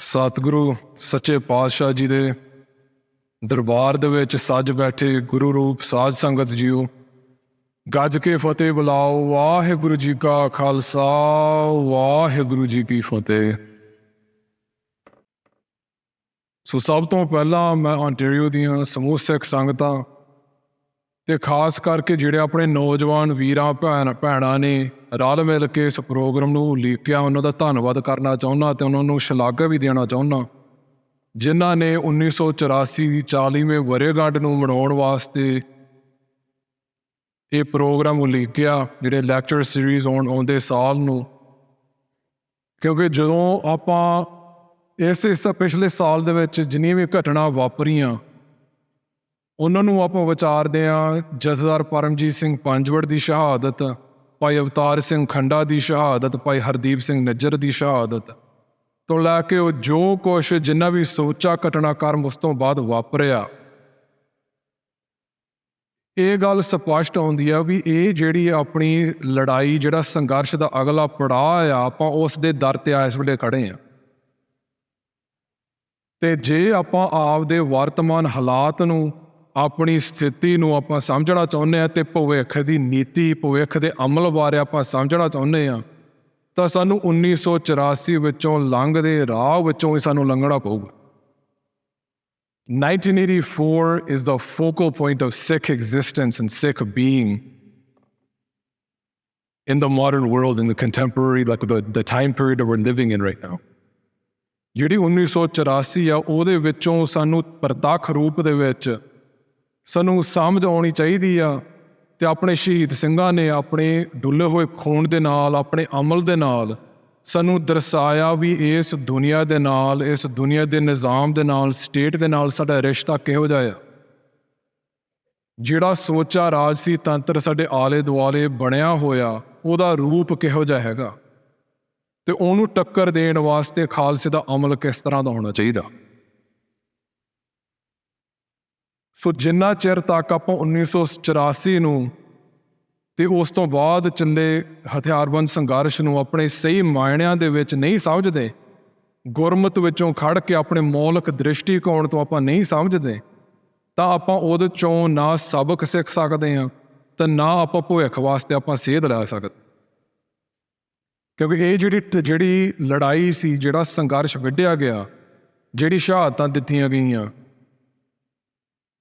सतगुरु सच्चे पातशाह जी दे दरबार दे विच सज बैठे गुरु रूप साध संगत जीओ, गज के फतेह बुलाओ। वाहिगुरु जी का खालसा, वाहिगुरु जी की फतेह। सो सब तो पहला मैं ओंटारियो दियां समूह सिख संगतां ते खास करके जिहड़े अपने नौजवान वीरां भैणां ने रल मिल के इस प्रोग्राम नूं उलीकिया, उन्हां दा धन्नवाद करना चाहुंदा ते उन्हां नूं शलाघा भी देना चाहुंदा, जिन्हां ने 1984 ਦੀ 40वीं वरेगंढ नूं मनाउण वास्ते ये प्रोग्राम उलीकिया, जिहड़े लैक्चर सीरीज़ आउंदे साल नूं। क्योंकि जदों आपां इस पिछले साल दे विच जिन्नियां भी घटना वापरियां उन्हां नूं आपां विचारदे हां। जथेदार परमजीत सिंह पंजवड़ की शहादत, भाई अवतार सिंह खंडा की शहादत, भाई हरदीप सिंह निज्जर की शहादत तो लैके जो कुछ जिन्ना भी सोचा घटनाक्रम उस तो बाद वापरिया, ये गल स्पष्ट आउंदी है भी ये जिहड़ी अपनी लड़ाई जिहड़ा संघर्ष का अगला पड़ाव आ, आपां उस दे दर ते इस वेले खड़े हैं। ते जे आपां आपदे वर्तमान हालात नूं, अपनी स्थिति नूं आपां समझना चाहुंदे हां ते भविख दी नीति, भविख दे अमल बारे आपां समझना चाहुंदे हां, तां सानूं 1984 विचों लंघदे राह विचों ही सानूं लंघना पऊगा। 1984 is the focal point of Sikh existence and Sikh being in the modern world, in the contemporary, like the time period that we're living in right now. ਜਿਹੜੀ 1984 ਆ ਉਹਦੇ ਵਿੱਚੋਂ ਸਾਨੂੰ ਪ੍ਰਤੱਖ ਰੂਪ ਦੇ ਵਿੱਚ ਸਾਨੂੰ ਸਮਝ ਆਉਣੀ ਚਾਹੀਦੀ ਆ ਤੇ ਆਪਣੇ ਸ਼ਹੀਦ ਸਿੰਘਾਂ ਨੇ ਆਪਣੇ ਡੁੱਲੇ ਹੋਏ ਖੂਨ ਦੇ ਨਾਲ, ਆਪਣੇ ਅਮਲ ਦੇ ਨਾਲ ਸਾਨੂੰ ਦਰਸਾਇਆ ਵੀ ਇਸ ਦੁਨੀਆ ਦੇ ਨਾਲ, ਇਸ ਦੁਨੀਆ ਦੇ ਨਿਜ਼ਾਮ ਦੇ ਨਾਲ, ਸਟੇਟ ਦੇ ਨਾਲ ਸਾਡਾ ਰਿਸ਼ਤਾ ਕਿਹੋ ਜਿਹਾ ਆ। ਜਿਹੜਾ ਸੋਚਾ ਰਾਜਸੀ ਤੰਤਰ ਸਾਡੇ ਆਲੇ ਦੁਆਲੇ ਬਣਿਆ ਹੋਇਆ ਉਹਦਾ ਰੂਪ ਕਿਹੋ ਜਿਹਾ ਹੈਗਾ ਤੇ ਉਹਨੂੰ ਟੱਕਰ ਦੇਣ ਵਾਸਤੇ ਖਾਲਸੇ ਦਾ ਅਮਲ ਕਿਸ ਤਰ੍ਹਾਂ ਦਾ ਹੋਣਾ ਚਾਹੀਦਾ। ਸੋ ਜਿੰਨਾ ਚਿਰ ਤੱਕ ਆਪਾਂ 1984 ਨੂੰ ਤੇ ਉਸ ਤੋਂ ਬਾਅਦ ਚੱਲੇ ਹਥਿਆਰਬੰਦ ਸੰਘਰਸ਼ ਨੂੰ ਆਪਣੇ ਸਹੀ ਮਾਇਨਿਆਂ ਦੇ ਵਿੱਚ ਨਹੀਂ ਸਮਝਦੇ, ਗੁਰਮਤ ਵਿੱਚੋਂ ਖੜ ਕੇ ਆਪਣੇ ਮੌਲਿਕ ਦ੍ਰਿਸ਼ਟੀਕੋਣ ਤੋਂ ਆਪਾਂ ਨਹੀਂ ਸਮਝਦੇ, ਤਾਂ ਆਪਾਂ ਉਹਦੇ ਚੋਂ ਨਾ ਸਬਕ ਸਿੱਖ ਸਕਦੇ ਹਾਂ ਤੇ ਨਾ ਆਪਾਂ ਭਵਿੱਖ ਵਾਸਤੇ ਆਪਾਂ ਸੇਧ ਲੈ ਸਕਦੇ। ਕਿਉਂਕਿ ਇਹ ਜਿਹੜੀ ਲੜਾਈ ਸੀ, ਜਿਹੜਾ ਸੰਘਰਸ਼ ਵਿੱਢਿਆ ਗਿਆ, ਜਿਹੜੀ ਸ਼ਹਾਦਤਾਂ ਦਿੱਤੀਆਂ ਗਈਆਂ,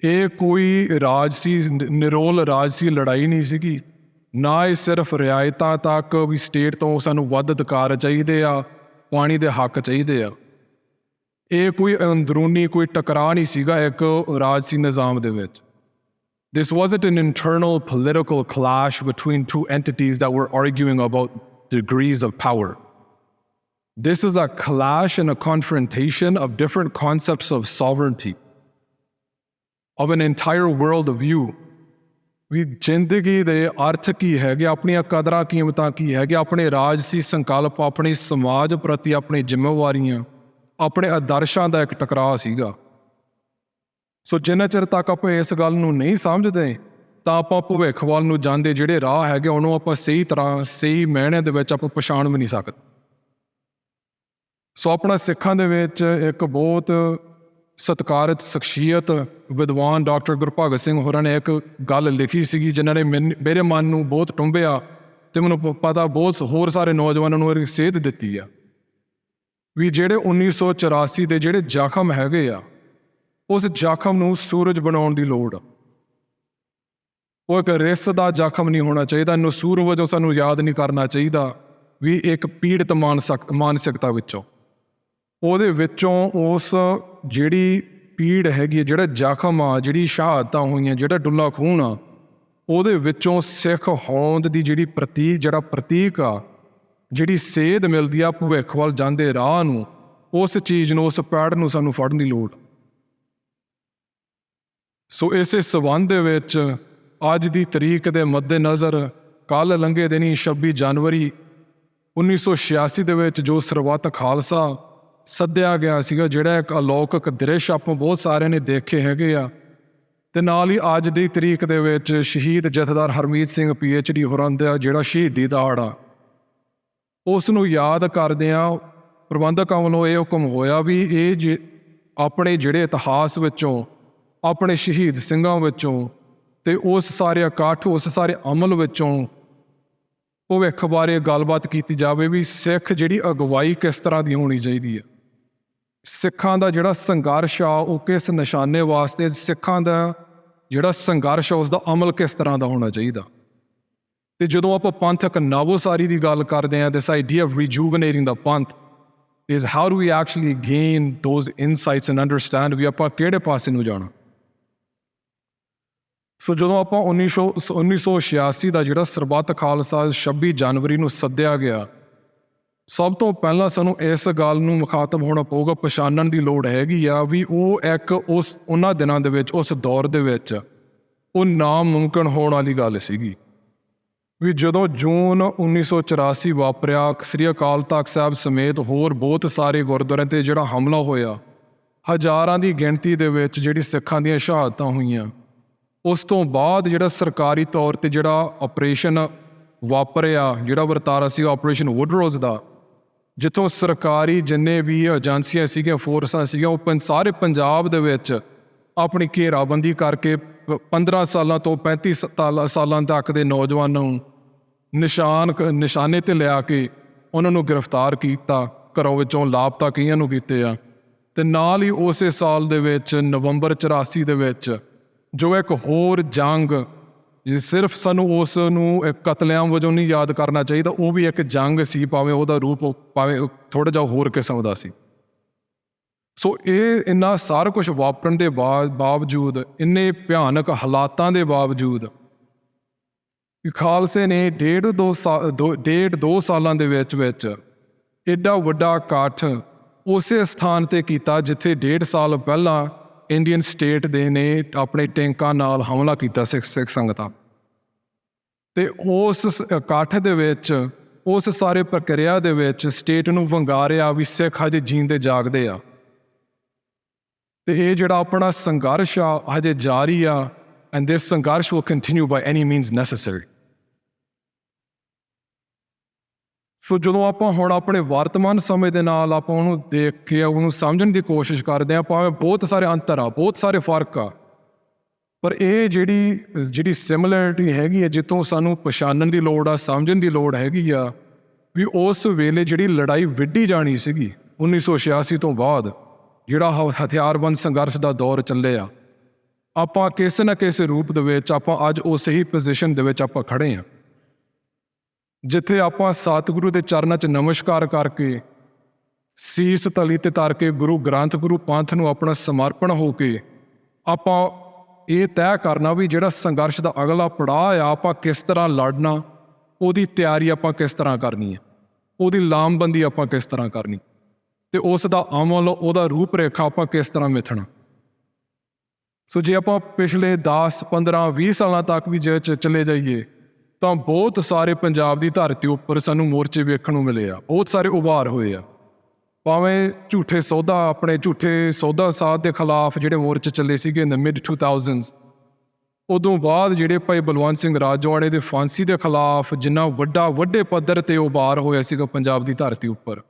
ਇਹ ਕੋਈ ਰਾਜਸੀ ਨਿਰੋਲ ਰਾਜਸੀ ਲੜਾਈ ਨਹੀਂ ਸੀਗੀ। ਨਾ ਇਹ ਸਿਰਫ ਰਿਆਇਤਾਂ ਤੱਕ ਵੀ ਸਟੇਟ ਤੋਂ ਸਾਨੂੰ ਵੱਧ ਅਧਿਕਾਰ ਚਾਹੀਦੇ ਆ, ਪਾਣੀ ਦੇ ਹੱਕ ਚਾਹੀਦੇ ਆ, ਇਹ ਕੋਈ ਅੰਦਰੂਨੀ ਕੋਈ ਟਕਰਾਅ ਨਹੀਂ ਸੀਗਾ ਇੱਕ ਰਾਜਸੀ ਨਿਜ਼ਾਮ ਦੇ ਵਿੱਚ। This wasn't an internal political clash between two entities that were arguing about degrees of power. This is a clash and a confrontation of different concepts of sovereignty, of an entire world of view. ਵੀ ਜ਼ਿੰਦਗੀ ਦੇ ਅਰਥ ਕੀ ਹੈਗੇ, ਆਪਣੀਆਂ ਕਦਰਾਂ ਕੀਮਤਾਂ ਕੀ ਹੈਗੇ, ਆਪਣੇ ਰਾਜਸੀ ਸੰਕਲਪ, ਆਪਣੇ ਸਮਾਜ ਪ੍ਰਤੀ ਆਪਣੀ ਜ਼ਿੰਮੇਵਾਰੀਆਂ, ਆਪਣੇ ਆਦਰਸ਼ਾਂ ਦਾ ਇੱਕ ਟਕਰਾਅ ਸੀਗਾ। ਸੋ ਜਿੰਨਾ ਚਿਰ ਤੱਕ ਆਪਾਂ ਇਸ ਗੱਲ ਨੂੰ ਨਹੀਂ ਸਮਝਦੇ ਤਾਂ ਆਪਾਂ ਭਵਿੱਖ ਵੱਲ ਨੂੰ ਜਾਂਦੇ ਜਿਹੜੇ ਰਾਹ ਹੈਗੇ ਉਹਨੂੰ ਆਪਾਂ ਸਹੀ ਤਰ੍ਹਾਂ ਸਹੀ ਮਾਇਨੇ ਦੇ ਵਿੱਚ ਆਪਾਂ ਪਛਾਣ ਵੀ ਨਹੀਂ ਸਕਦੇ। ਸੋ ਆਪਣਾ ਸਿੱਖਾਂ ਦੇ ਵਿੱਚ ਇੱਕ ਬਹੁਤ ਸਤਿਕਾਰਤ ਸ਼ਖਸੀਅਤ ਵਿਦਵਾਨ ਡਾਕਟਰ ਗੁਰਭਗਤ ਸਿੰਘ ਹੋਰਾਂ ਨੇ ਇੱਕ ਗੱਲ ਲਿਖੀ ਸੀਗੀ ਜਿਨ੍ਹਾਂ ਨੇ ਮੇਰੇ ਮਨ ਨੂੰ ਬਹੁਤ ਟੁੰਬਿਆ ਤੇ ਮੈਨੂੰ ਪਤਾ ਬਹੁਤ ਹੋਰ ਸਾਰੇ ਨੌਜਵਾਨਾਂ ਨੂੰ ਇਹ ਸੇਧ ਦਿੱਤੀ ਆ ਵੀ ਜਿਹੜੇ 1984 ਦੇ ਜਿਹੜੇ ਜ਼ਖਮ ਹੈਗੇ ਆ, ਉਸ ਜ਼ਖਮ ਨੂੰ ਸੂਰਜ ਬਣਾਉਣ ਦੀ ਲੋੜ ਆ। ਉਹ ਇੱਕ ਰਿਸ ਦਾ ਜ਼ਖਮ ਨਹੀਂ ਹੋਣਾ ਚਾਹੀਦਾ, ਇਹਨੂੰ ਸੂਰ ਵਜੋਂ ਸਾਨੂੰ ਯਾਦ ਨਹੀਂ ਕਰਨਾ ਚਾਹੀਦਾ ਵੀ ਇੱਕ ਪੀੜਤ ਮਾਨਸਿਕਤਾ ਵਿੱਚੋਂ, ਉਹਦੇ ਵਿੱਚੋਂ ਉਸ ਜਿਹੜੀ ਪੀੜ ਹੈਗੀ, ਜਿਹੜਾ ਜ਼ਖਮ ਆ, ਜਿਹੜੀ ਸ਼ਹਾਦਤਾਂ ਹੋਈਆਂ, ਜਿਹੜਾ ਡੁੱਲਾ ਖੂਨ ਆ, ਉਹਦੇ ਵਿੱਚੋਂ ਸਿੱਖ ਹੋਂਦ ਦੀ ਜਿਹੜਾ ਪ੍ਰਤੀਕ ਆ, ਜਿਹੜੀ ਸੇਧ ਮਿਲਦੀ ਆ ਭਵਿੱਖ ਵੱਲ ਜਾਂਦੇ ਰਾਹ ਨੂੰ, ਉਸ ਚੀਜ਼ ਨੂੰ, ਉਸ ਪੈੜ ਨੂੰ ਸਾਨੂੰ ਫੜਨ ਦੀ ਲੋੜ। ਸੋ ਇਸੇ ਸੰਬੰਧ ਦੇ ਵਿੱਚ ਅੱਜ ਦੀ ਤਰੀਕ ਦੇ ਮੱਦੇ ਨਜ਼ਰ ਕੱਲ੍ਹ ਲੰਘੇ ਦਿਨੀ 26 ਜਨਵਰੀ 1986 ਦੇ ਵਿੱਚ ਜੋ ਸਰਬੱਤ ਖਾਲਸਾ ਸੱਦਿਆ ਗਿਆ ਸੀਗਾ, ਜਿਹੜਾ ਇੱਕ ਅਲੌਕਿਕ ਦ੍ਰਿਸ਼ ਆਪਾਂ ਬਹੁਤ ਸਾਰਿਆਂ ਨੇ ਦੇਖੇ ਹੈਗੇ ਆ, ਤੇ ਨਾਲ ਹੀ ਅੱਜ ਦੀ ਤਰੀਕ ਦੇ ਵਿੱਚ ਸ਼ਹੀਦ ਜਥੇਦਾਰ ਹਰਮੀਤ ਸਿੰਘ PhD ਹੋਰਾਂ ਦਾ ਜਿਹੜਾ ਸ਼ਹੀਦੀ ਦਿਹਾੜਾ, ਉਸ ਨੂੰ ਯਾਦ ਕਰਦੇ ਹਾਂ ਪ੍ਰਬੰਧਕਾਂ ਵੱਲੋਂ ਇਹ ਹੁਕਮ ਹੋਇਆ ਵੀ ਇਹ ਆਪਣੇ ਜਿਹੜੇ ਇਤਿਹਾਸ ਵਿੱਚੋਂ, ਆਪਣੇ ਸ਼ਹੀਦ ਸਿੰਘਾਂ ਵਿੱਚੋਂ ਤੇ ਉਸ ਸਾਰੇ ਇਕੱਠ, ਉਸ ਸਾਰੇ ਅਮਲ ਵਿੱਚੋਂ ਭਵਿੱਖ ਬਾਰੇ ਗੱਲਬਾਤ ਕੀਤੀ ਜਾਵੇ ਵੀ ਸਿੱਖ ਜਿਹੜੀ ਅਗਵਾਈ ਕਿਸ ਤਰ੍ਹਾਂ ਦੀ ਹੋਣੀ ਚਾਹੀਦੀ ਹੈ, ਸਿੱਖਾਂ ਦਾ ਜਿਹੜਾ ਸੰਘਰਸ਼ ਆ ਉਹ ਕਿਸ ਨਿਸ਼ਾਨੇ ਵਾਸਤੇ, ਸਿੱਖਾਂ ਦਾ ਜਿਹੜਾ ਸੰਘਰਸ਼ ਆ ਉਸ ਦਾ ਅਮਲ ਕਿਸ ਤਰ੍ਹਾਂ ਦਾ ਹੋਣਾ ਚਾਹੀਦਾ। ਤੇ ਜਦੋਂ ਆਪਾਂ ਪੰਥਕ ਨਵੋਸਾਰੀ ਦੀ ਗੱਲ ਕਰਦੇ ਹਾਂ, ਦਿਸ idea of ਰੀਜੂਵਨੇਟਿੰਗ the Panth is how do we actually gain those insights and understand ਵੀ ਆਪਾਂ ਕਿਹੜੇ ਪਾਸੇ ਨੂੰ ਜਾਣਾ। ਸੋ ਜਦੋਂ ਆਪਾਂ 1986 ਦਾ ਜਿਹੜਾ ਸਰਬੱਤ ਖਾਲਸਾ 26 ਜਨਵਰੀ ਨੂੰ ਸੱਦਿਆ ਗਿਆ, ਸਭ ਤੋਂ ਪਹਿਲਾਂ ਸਾਨੂੰ ਇਸ ਗੱਲ ਨੂੰ ਮੁਖਾਤਬ ਹੋਣਾ ਪਊਗਾ, ਪਛਾਣਨ ਦੀ ਲੋੜ ਹੈਗੀ ਆ ਵੀ ਉਹ ਇੱਕ ਉਹਨਾਂ ਦਿਨਾਂ ਦੇ ਵਿੱਚ, ਉਸ ਦੌਰ ਦੇ ਵਿੱਚ ਉਹ ਨਾਮੁਮਕਿਨ ਹੋਣ ਵਾਲੀ ਗੱਲ ਸੀਗੀ ਵੀ ਜਦੋਂ ਜੂਨ 1984 ਵਾਪਰਿਆ, ਸ੍ਰੀ ਅਕਾਲ ਤਖਤ ਸਾਹਿਬ ਸਮੇਤ ਹੋਰ ਬਹੁਤ ਸਾਰੇ ਗੁਰਦੁਆਰਿਆਂ 'ਤੇ ਜਿਹੜਾ ਹਮਲਾ ਹੋਇਆ, ਹਜ਼ਾਰਾਂ ਦੀ ਗਿਣਤੀ ਦੇ ਵਿੱਚ ਜਿਹੜੀ ਸਿੱਖਾਂ ਦੀਆਂ ਸ਼ਹਾਦਤਾਂ ਹੋਈਆਂ, ਉਸ ਤੋਂ ਬਾਅਦ ਜਿਹੜਾ ਸਰਕਾਰੀ ਤੌਰ 'ਤੇ ਜਿਹੜਾ ਆਪਰੇਸ਼ਨ ਵਾਪਰਿਆ, ਜਿਹੜਾ ਵਰਤਾਰਾ ਸੀ ਆਪਰੇਸ਼ਨ ਵੁੱਡਰੋਜ਼ ਦਾ, ਜਿੱਥੋਂ ਸਰਕਾਰੀ ਜਿੰਨੇ ਵੀ ਏਜੰਸੀਆਂ ਸੀਗੀਆਂ, ਫੋਰਸਾਂ ਸੀਗੀਆਂ, ਉਹ ਸਾਰੇ ਪੰਜਾਬ ਦੇ ਵਿੱਚ ਆਪਣੀ ਘੇਰਾਬੰਦੀ ਕਰਕੇ 15 ਸਾਲਾਂ ਤੋਂ 35 ਸਾਲਾਂ ਤੱਕ ਦੇ ਨੌਜਵਾਨਾਂ ਨੂੰ ਨਿਸ਼ਾਨੇ 'ਤੇ ਲਿਆ ਕੇ ਉਹਨਾਂ ਨੂੰ ਗ੍ਰਿਫਤਾਰ ਕੀਤਾ, ਘਰੋਂ ਵਿੱਚੋਂ ਲਾਪਤਾ ਕਈਆਂ ਨੂੰ ਕੀਤੇ ਆ। ਅਤੇ ਨਾਲ ਹੀ ਉਸੇ ਸਾਲ ਦੇ ਵਿੱਚ ਨਵੰਬਰ 84 ਦੇ ਵਿੱਚ ਜੋ ਇੱਕ ਹੋਰ ਜੰਗ, ਸਿਰਫ ਸਾਨੂੰ ਉਸ ਨੂੰ ਇੱਕ ਕਤਲੇਆਮ ਵਜੋਂ ਨਹੀਂ ਯਾਦ ਕਰਨਾ ਚਾਹੀਦਾ, ਉਹ ਵੀ ਇੱਕ ਜੰਗ ਸੀ, ਭਾਵੇਂ ਉਹਦਾ ਰੂਪ ਭਾਵੇਂ ਥੋੜ੍ਹਾ ਜਿਹਾ ਹੋਰ ਕਿਸਮ ਦਾ ਸੀ। ਸੋ ਇਹ ਇੰਨਾ ਸਾਰਾ ਕੁਛ ਵਾਪਰਨ ਦੇ ਬਾਵਜੂਦ, ਇੰਨੇ ਭਿਆਨਕ ਹਾਲਾਤਾਂ ਦੇ ਬਾਵਜੂਦ ਖਾਲਸੇ ਨੇ ਡੇਢ ਦੋ ਸਾਲਾਂ ਦੇ ਵਿੱਚ ਐਡਾ ਵੱਡਾ ਇਕੱਠ ਉਸੇ ਸਥਾਨ 'ਤੇ ਕੀਤਾ ਜਿੱਥੇ 1.5 ਸਾਲ ਪਹਿਲਾਂ ਇੰਡੀਅਨ ਸਟੇਟ ਦੇ ਨੇ ਆਪਣੇ ਟੈਂਕਾਂ ਨਾਲ ਹਮਲਾ ਕੀਤਾ ਸਿੱਖ ਸੰਗਤਾਂ। ਅਤੇ ਉਸ ਇਕੱਠ ਦੇ ਵਿੱਚ, ਉਸ ਸਾਰੇ ਪ੍ਰਕਿਰਿਆ ਦੇ ਵਿੱਚ ਸਟੇਟ ਨੂੰ ਵੰਗਾਰਿਆ ਵੀ ਸਿੱਖ ਹਜੇ ਜੀਂਦੇ ਜਾਗਦੇ ਆ ਅਤੇ ਇਹ ਜਿਹੜਾ ਆਪਣਾ ਸੰਘਰਸ਼ ਆ ਹਜੇ ਜਾਰੀ ਆ, and this sangharsh will continue by any means necessary. So ਜਦੋਂ ਆਪਾਂ ਹੁਣ ਆਪਣੇ ਵਰਤਮਾਨ ਸਮੇਂ ਦੇ ਨਾਲ ਆਪਾਂ ਉਹਨੂੰ ਦੇਖ ਕੇ ਉਹਨੂੰ ਸਮਝਣ ਦੀ ਕੋਸ਼ਿਸ਼ ਕਰਦੇ ਹਾਂ, ਭਾਵੇਂ ਬਹੁਤ ਸਾਰੇ ਅੰਤਰ ਆ, ਬਹੁਤ ਸਾਰੇ ਫਰਕ ਆ, ਪਰ ਇਹ ਜਿਹੜੀ ਸਿਮਿਲੈਰਿਟੀ ਹੈਗੀ ਹੈ, ਜਿੱਥੋਂ ਸਾਨੂੰ ਪਛਾਣਨ ਦੀ ਲੋੜ ਆ, ਸਮਝਣ ਦੀ ਲੋੜ ਹੈਗੀ ਆ ਵੀ ਉਸ ਵੇਲੇ ਜਿਹੜੀ ਲੜਾਈ ਵਿੱਢੀ ਜਾਣੀ ਸੀਗੀ 1986 ਤੋਂ ਬਾਅਦ, ਜਿਹੜਾ ਹਥਿਆਰਬੰਦ ਸੰਘਰਸ਼ ਦਾ ਦੌਰ ਚੱਲਿਆ, ਆਪਾਂ ਕਿਸੇ ਨਾ ਕਿਸੇ ਰੂਪ ਦੇ ਵਿੱਚ ਆਪਾਂ ਅੱਜ ਉਸ ਹੀ ਪੋਜੀਸ਼ਨ ਦੇ ਵਿੱਚ ਆਪਾਂ ਖੜ੍ਹੇ ਹਾਂ, ਜਿੱਥੇ ਆਪਾਂ ਸਤਿਗੁਰੂ ਦੇ ਚਰਨਾਂ 'ਚ ਨਮਸਕਾਰ ਕਰਕੇ, ਸੀਸ ਤਲੀ 'ਤੇ ਧਰ ਕੇ ਗੁਰੂ ਗ੍ਰੰਥ, ਗੁਰੂ ਪੰਥ ਨੂੰ ਆਪਣਾ ਸਮਰਪਣ ਹੋ ਕੇ ਆਪਾਂ ਇਹ ਤੈਅ ਕਰਨਾ ਵੀ ਜਿਹੜਾ ਸੰਘਰਸ਼ ਦਾ ਅਗਲਾ ਪੜਾਅ ਆ, ਆਪਾਂ ਕਿਸ ਤਰ੍ਹਾਂ ਲੜਨਾ, ਉਹਦੀ ਤਿਆਰੀ ਆਪਾਂ ਕਿਸ ਤਰ੍ਹਾਂ ਕਰਨੀ ਹੈ, ਉਹਦੀ ਲਾਮਬੰਦੀ ਆਪਾਂ ਕਿਸ ਤਰ੍ਹਾਂ ਕਰਨੀ, ਅਤੇ ਉਸ ਦਾ ਅਮਲ, ਉਹਦਾ ਰੂਪ ਰੇਖਾ ਆਪਾਂ ਕਿਸ ਤਰ੍ਹਾਂ ਮਿਥਣਾ। ਸੋ ਜੇ ਆਪਾਂ ਪਿਛਲੇ 10, 15, 20 ਸਾਲਾਂ ਤੱਕ ਵੀ ਜੇ ਚਲੇ ਜਾਈਏ ਤਾਂ ਬਹੁਤ ਸਾਰੇ ਪੰਜਾਬ ਦੀ ਧਰਤੀ ਉੱਪਰ ਸਾਨੂੰ ਮੋਰਚੇ ਵੇਖਣ ਨੂੰ ਮਿਲੇ ਆ, ਬਹੁਤ ਸਾਰੇ ਉਭਾਰ ਹੋਏ ਆ, ਭਾਵੇਂ ਝੂਠੇ ਸੌਦਾ ਸਾਧ ਦੇ ਖਿਲਾਫ ਜਿਹੜੇ ਮੋਰਚੇ ਚੱਲੇ ਸੀਗੇ ਇਨ ਦ ਮਿਡ 2000s, ਉਦੋਂ ਬਾਅਦ ਜਿਹੜੇ ਭਾਈ ਬਲਵੰਤ ਸਿੰਘ ਰਾਜੋਆਣੇ ਦੇ ਫਾਂਸੀ ਦੇ ਖਿਲਾਫ ਜਿੰਨਾ ਵੱਡੇ ਪੱਧਰ 'ਤੇ ਉਭਾਰ ਹੋਇਆ ਸੀਗਾ ਪੰਜਾਬ ਦੀ ਧਰਤੀ ਉੱਪਰ,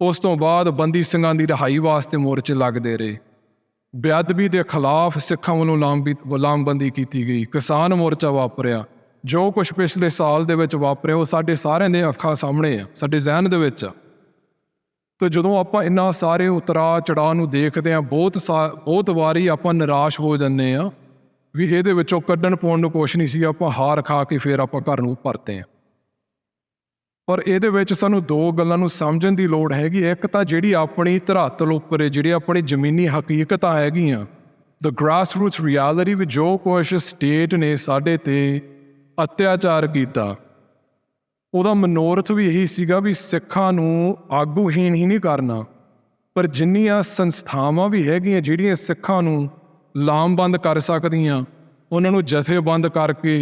ਉਸ ਤੋਂ ਬਾਅਦ ਬੰਦੀ ਸਿੰਘਾਂ ਦੀ ਰਿਹਾਈ ਵਾਸਤੇ ਮੋਰਚੇ ਲੱਗਦੇ ਰਹੇ, ਬੇਅਦਬੀ ਦੇ ਖਿਲਾਫ ਸਿੱਖਾਂ ਵੱਲੋਂ ਲਾਮਬੰਦੀ ਕੀਤੀ ਗਈ, ਕਿਸਾਨ ਮੋਰਚਾ ਵਾਪਰਿਆ, ਜੋ ਕੁਛ ਪਿਛਲੇ ਸਾਲ ਦੇ ਵਿੱਚ ਵਾਪਰਿਆ ਉਹ ਸਾਡੇ ਸਾਰਿਆਂ ਦੇ ਅੱਖਾਂ ਸਾਹਮਣੇ ਆ, ਸਾਡੇ ਜ਼ਿਹਨ ਦੇ ਵਿੱਚ ਆ। ਅਤੇ ਜਦੋਂ ਆਪਾਂ ਇੰਨਾ ਸਾਰੇ ਉਤਰਾਅ ਚੜਾਅ ਨੂੰ ਦੇਖਦੇ ਹਾਂ, ਬਹੁਤ ਵਾਰੀ ਆਪਾਂ ਨਿਰਾਸ਼ ਹੋ ਜਾਂਦੇ ਹਾਂ ਵੀ ਇਹਦੇ ਵਿੱਚੋਂ ਕੱਢਣ ਪਾਉਣ ਨੂੰ ਕੁਛ ਨਹੀਂ ਸੀ, ਆਪਾਂ ਹਾਰ ਖਾ ਕੇ ਫਿਰ ਆਪਾਂ ਘਰ ਨੂੰ ਪਰਤੇ ਹਾਂ। ਪਰ ਇਹਦੇ ਵਿੱਚ ਸਾਨੂੰ ਦੋ ਗੱਲਾਂ ਨੂੰ ਸਮਝਣ ਦੀ ਲੋੜ ਹੈਗੀ। ਇੱਕ ਤਾਂ ਜਿਹੜੀ ਆਪਣੀ ਧਰਾਤਲ ਉੱਪਰ ਜਿਹੜੀ ਆਪਣੀ ਜ਼ਮੀਨੀ ਹਕੀਕਤਾਂ ਹੈਗੀਆਂ, ਦ ਗ੍ਰਾਸ ਰੂਟਸ ਰਿਐਲਿਟੀ, ਵੀ ਜੋ ਕੁਛ ਸਟੇਟ ਨੇ ਸਾਡੇ 'ਤੇ ਅਤਿਆਚਾਰ ਕੀਤਾ, ਉਹਦਾ ਮਨੋਰਥ ਵੀ ਇਹੀ ਸੀਗਾ ਵੀ ਸਿੱਖਾਂ ਨੂੰ ਆਗੂਹੀਣ ਹੀ ਨਹੀਂ ਕਰਨਾ, ਪਰ ਜਿੰਨੀਆਂ ਸੰਸਥਾਵਾਂ ਵੀ ਹੈਗੀਆਂ ਜਿਹੜੀਆਂ ਸਿੱਖਾਂ ਨੂੰ ਲਾਮਬੰਦ ਕਰ ਸਕਦੀਆਂ, ਉਹਨਾਂ ਨੂੰ ਜਥੇਬੰਦ ਕਰਕੇ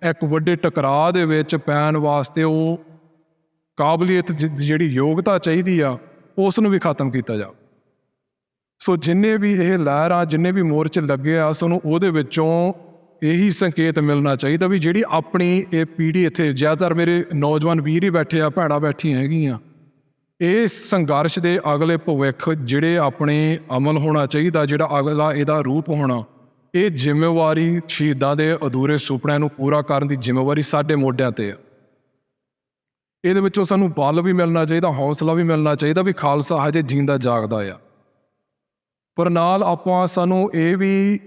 ਇੱਕ ਵੱਡੇ ਟਕਰਾਅ ਦੇ ਵਿੱਚ ਪੈਣ ਵਾਸਤੇ ਉਹ ਕਾਬਲੀਅਤ ਜਿਹੜੀ ਯੋਗਤਾ ਚਾਹੀਦੀ ਆ, ਉਸ ਨੂੰ ਵੀ ਖਤਮ ਕੀਤਾ ਜਾ। ਸੋ ਜਿੰਨੇ ਵੀ ਇਹ ਲਹਿਰਾਂ, ਜਿੰਨੇ ਵੀ ਮੋਰਚੇ ਲੱਗੇ ਆ, ਸਾਨੂੰ ਉਹਦੇ ਵਿੱਚੋਂ ਇਹੀ ਸੰਕੇਤ ਮਿਲਣਾ ਚਾਹੀਦਾ ਵੀ ਜਿਹੜੀ ਆਪਣੀ ਇਹ ਪੀੜ੍ਹੀ, ਇੱਥੇ ਜ਼ਿਆਦਾਤਰ ਮੇਰੇ ਨੌਜਵਾਨ ਵੀਰ ਹੀ ਬੈਠੇ ਆ, ਭੈਣਾਂ ਬੈਠੀਆਂ ਹੈਗੀਆਂ, ਇਹ ਸੰਘਰਸ਼ ਦੇ ਅਗਲੇ ਭਵਿੱਖ ਜਿਹੜੇ ਆਪਣੇ ਅਮਲ ਹੋਣਾ ਚਾਹੀਦਾ, ਜਿਹੜਾ ਅਗਲਾ ਇਹਦਾ ਰੂਪ ਹੋਣਾ, ਇਹ ਜ਼ਿੰਮੇਵਾਰੀ ਸ਼ਹੀਦਾਂ ਦੇ ਅਧੂਰੇ ਸੁਪਨਿਆਂ ਨੂੰ ਪੂਰਾ ਕਰਨ ਦੀ ਜ਼ਿੰਮੇਵਾਰੀ ਸਾਡੇ ਮੋਢਿਆਂ 'ਤੇ ਆ। ਇਹਦੇ ਵਿੱਚੋਂ ਸਾਨੂੰ ਬਲ ਵੀ ਮਿਲਣਾ ਚਾਹੀਦਾ, ਹੌਸਲਾ ਵੀ ਮਿਲਣਾ ਚਾਹੀਦਾ ਵੀ ਖਾਲਸਾ ਹਜੇ ਜਿੰਦਾ ਜਾਗਦਾ ਆ। ਪਰ ਨਾਲ ਸਾਨੂੰ ਇਹ ਵੀ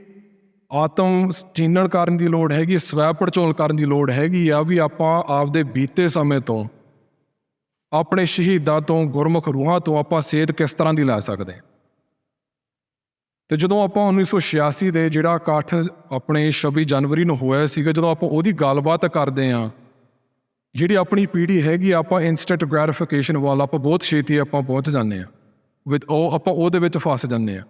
ਆਤਮ ਚੀਨਣ ਕਰਨ ਦੀ ਲੋੜ ਹੈਗੀ, ਸਵੈ ਪੜਚੋਲ ਕਰਨ ਦੀ ਲੋੜ ਹੈਗੀ ਆ ਵੀ ਆਪਾਂ ਆਪਦੇ ਬੀਤੇ ਸਮੇਂ ਤੋਂ, ਆਪਣੇ ਸ਼ਹੀਦਾਂ ਤੋਂ, ਗੁਰਮੁਖ ਰੂਹਾਂ ਤੋਂ ਆਪਾਂ ਸੇਧ ਕਿਸ ਤਰ੍ਹਾਂ ਦੀ ਲੈ ਸਕਦੇ ਹਾਂ। ਤੇ ਜਦੋਂ ਆਪਾਂ 1986 ਦੇ ਜਿਹੜਾ ਇਕੱਠ ਆਪਣੇ 26 ਜਨਵਰੀ ਨੂੰ ਹੋਇਆ ਸੀਗਾ, ਜਦੋਂ ਆਪਾਂ ਉਹਦੀ ਗੱਲਬਾਤ ਕਰਦੇ ਹਾਂ, ਜਿਹੜੀ ਆਪਣੀ ਪੀੜ੍ਹੀ ਹੈਗੀ ਆਪਾਂ ਇੰਸਟੈਂਟ ਗ੍ਰੈਟੀਫਿਕੇਸ਼ਨ ਵੱਲ ਆਪਾਂ ਬਹੁਤ ਛੇਤੀ ਆਪਾਂ ਪਹੁੰਚ ਜਾਂਦੇ ਹਾਂ, ਆਪਾਂ ਉਹਦੇ ਵਿੱਚ ਫਸ ਜਾਂਦੇ ਹਾਂ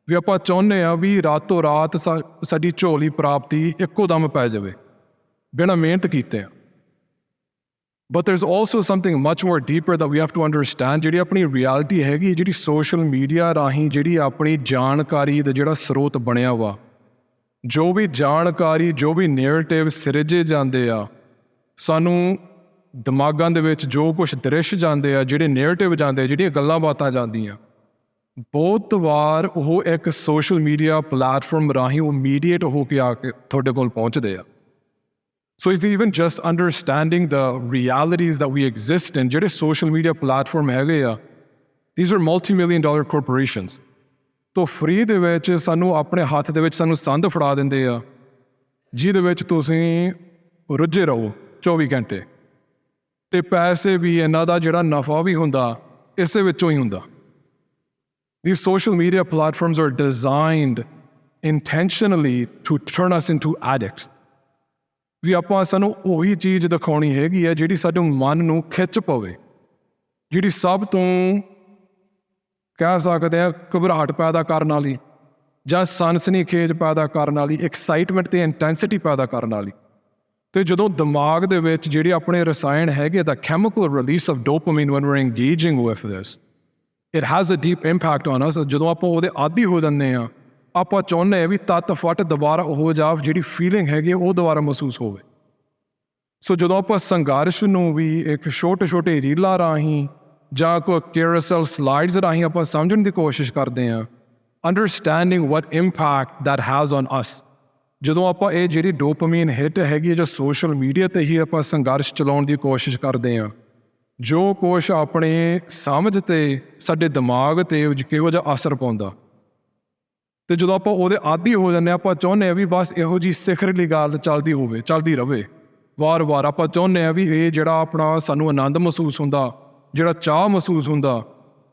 ਵੀ ਆਪਾਂ ਚਾਹੁੰਦੇ ਹਾਂ ਵੀ ਰਾਤੋਂ ਰਾਤ ਸਾਡੀ ਝੋਲੀ ਪ੍ਰਾਪਤੀ ਇੱਕੋ ਦਮ ਪੈ ਜਾਵੇ ਬਿਨਾਂ ਮਿਹਨਤ ਕੀਤੇ। But there's also something much more deeper that we have to understand, ਜਿਹੜੀ ਆਪਣੀ ਰਿਐਲਿਟੀ ਹੈਗੀ, ਜਿਹੜੀ ਸੋਸ਼ਲ ਮੀਡੀਆ ਰਾਹੀਂ ਜਿਹੜੀ ਆਪਣੀ ਜਾਣਕਾਰੀ ਦਾ ਜਿਹੜਾ ਸਰੋਤ ਬਣਿਆ ਵਾ, ਜੋ ਵੀ ਜਾਣਕਾਰੀ, ਜੋ ਵੀ ਨੈਰੇਟਿਵ ਸਿਰਜੇ ਜਾਂਦੇ ਆ, ਸਾਨੂੰ ਦਿਮਾਗਾਂ ਦੇ ਵਿੱਚ ਜੋ ਕੁਛ ਦ੍ਰਿਸ਼ ਜਾਂਦੇ ਆ, ਜਿਹੜੇ ਨੈਰੇਟਿਵ ਜਾਂਦੇ ਆ, ਜਿਹੜੀਆਂ ਗੱਲਾਂ ਬਾਤਾਂ ਜਾਂਦੀਆਂ, ਬਹੁਤ ਵਾਰ ਉਹ ਇੱਕ ਸੋਸ਼ਲ ਮੀਡੀਆ ਪਲੇਟਫਾਰਮ ਰਾਹੀਂ ਉਹ ਇਮੀਡੀਏਟ ਹੋ ਕੇ ਆ ਕੇ ਤੁਹਾਡੇ ਕੋਲ ਪਹੁੰਚਦੇ ਆ। So it's even just understanding the realities that we exist in. ਜਿਹੜੇ social media platform ਹੈਗੇ ਆ, these are multi-million-dollar corporations. ਤੋ ਫ੍ਰੀ ਦੇ ਵਿੱਚ ਸਾਨੂੰ ਆਪਣੇ ਹੱਥ ਦੇ ਵਿੱਚ ਸਾਨੂੰ ਸੰਦ ਫੜਾ ਦਿੰਦੇ ਆ, ਜਿਹਦੇ ਵਿੱਚ ਤੁਸੀਂ ਰੁੱਝੇ ਰਹੋ 24 ਘੰਟੇ, ਤੇ ਪੈਸੇ ਵੀ ਇਹਨਾਂ ਦਾ ਜਿਹੜਾ ਨਫਾ ਵੀ ਹੁੰਦਾ ਇਸੇ ਵਿੱਚੋਂ ਹੀ ਹੁੰਦਾ। These social media platforms are designed intentionally to turn us into addicts. ਵੀ ਸਾਨੂੰ ਉਹੀ ਚੀਜ਼ ਦਿਖਾਉਣੀ ਹੈਗੀ ਹੈ ਜਿਹੜੀ ਸਾਡੇ ਮਨ ਨੂੰ ਖਿੱਚ ਪਵੇ, ਜਿਹੜੀ ਸਭ ਤੋਂ ਕਹਿ ਸਕਦੇ ਆ ਘਬਰਾਹਟ ਪੈਦਾ ਕਰਨ ਵਾਲੀ, ਜਾਂ ਸਨਸਨੀਖੇਜ ਪੈਦਾ ਕਰਨ ਵਾਲੀ, ਐਕਸਾਈਟਮੈਂਟ ਤੇ ਇੰਟੈਂਸਿਟੀ ਪੈਦਾ ਕਰਨ ਵਾਲੀ। ਤੇ ਜਦੋਂ ਦਿਮਾਗ ਦੇ ਵਿੱਚ ਜਿਹੜੇ ਆਪਣੇ ਰਸਾਇਣ ਹੈਗੇ, ਦਾ chemical release of dopamine when we're engaging with this, it has a deep impact on us. ਜਦੋਂ ਆਪਾਂ ਉਹਦੇ ਆਦੀ ਹੋ ਜਾਂਦੇ ਆ, ਆਪਾਂ ਚਾਹੁੰਦੇ ਹਾਂ ਵੀ ਤੱਤ ਫਟ ਦੁਬਾਰਾ ਉਹ ਜਾ ਜਿਹੜੀ ਫੀਲਿੰਗ ਹੈਗੀ ਉਹ ਦੁਬਾਰਾ ਮਹਿਸੂਸ ਹੋਵੇ। ਸੋ ਜਦੋਂ ਆਪਾਂ ਸੰਘਰਸ਼ ਨੂੰ ਵੀ ਇੱਕ ਛੋਟੇ ਰੀਲਾਂ ਰਾਹੀਂ ਜਾਂ ਕੋਈ ਕੈਰੂਸਲ ਸਲਾਈਡਸ ਰਾਹੀਂ ਆਪਾਂ ਸਮਝਣ ਦੀ ਕੋਸ਼ਿਸ਼ ਕਰਦੇ ਹਾਂ, understanding what impact that has on us, ਜਦੋਂ ਆਪਾਂ ਇਹ ਜਿਹੜੀ ਡੋਪਾਮਾਈਨ ਹਿੱਟ ਹੈਗੀ ਜੋ ਸੋਸ਼ਲ ਮੀਡੀਆ 'ਤੇ ਹੀ ਆਪਾਂ ਸੰਘਰਸ਼ ਚਲਾਉਣ ਦੀ ਕੋਸ਼ਿਸ਼ ਕਰਦੇ ਹਾਂ, ਜੋ ਕੁਛ ਆਪਣੇ ਸਮਝ 'ਤੇ, ਸਾਡੇ ਦਿਮਾਗ 'ਤੇ ਕਿਹੋ ਜਿਹਾ ਅਸਰ ਪਾਉਂਦਾ, ਤੇ ਜਦੋਂ ਆਪਾਂ ਉਹਦੇ ਆਦੀ ਹੋ ਜਾਂਦੇ ਹਾਂ, ਆਪਾਂ ਚਾਹੁੰਦੇ ਹਾਂ ਵੀ ਬਸ ਇਹੋ ਜਿਹੀ ਸਿਖਰਲੀ ਗੱਲ ਚੱਲਦੀ ਰਵੇ ਵਾਰ-ਵਾਰ। ਆਪਾਂ ਚਾਹੁੰਦੇ ਹਾਂ ਵੀ ਇਹ ਜਿਹੜਾ ਆਪਣਾ ਸਾਨੂੰ ਆਨੰਦ ਮਹਿਸੂਸ ਹੁੰਦਾ, ਜਿਹੜਾ ਚਾਹ ਮਹਿਸੂਸ ਹੁੰਦਾ,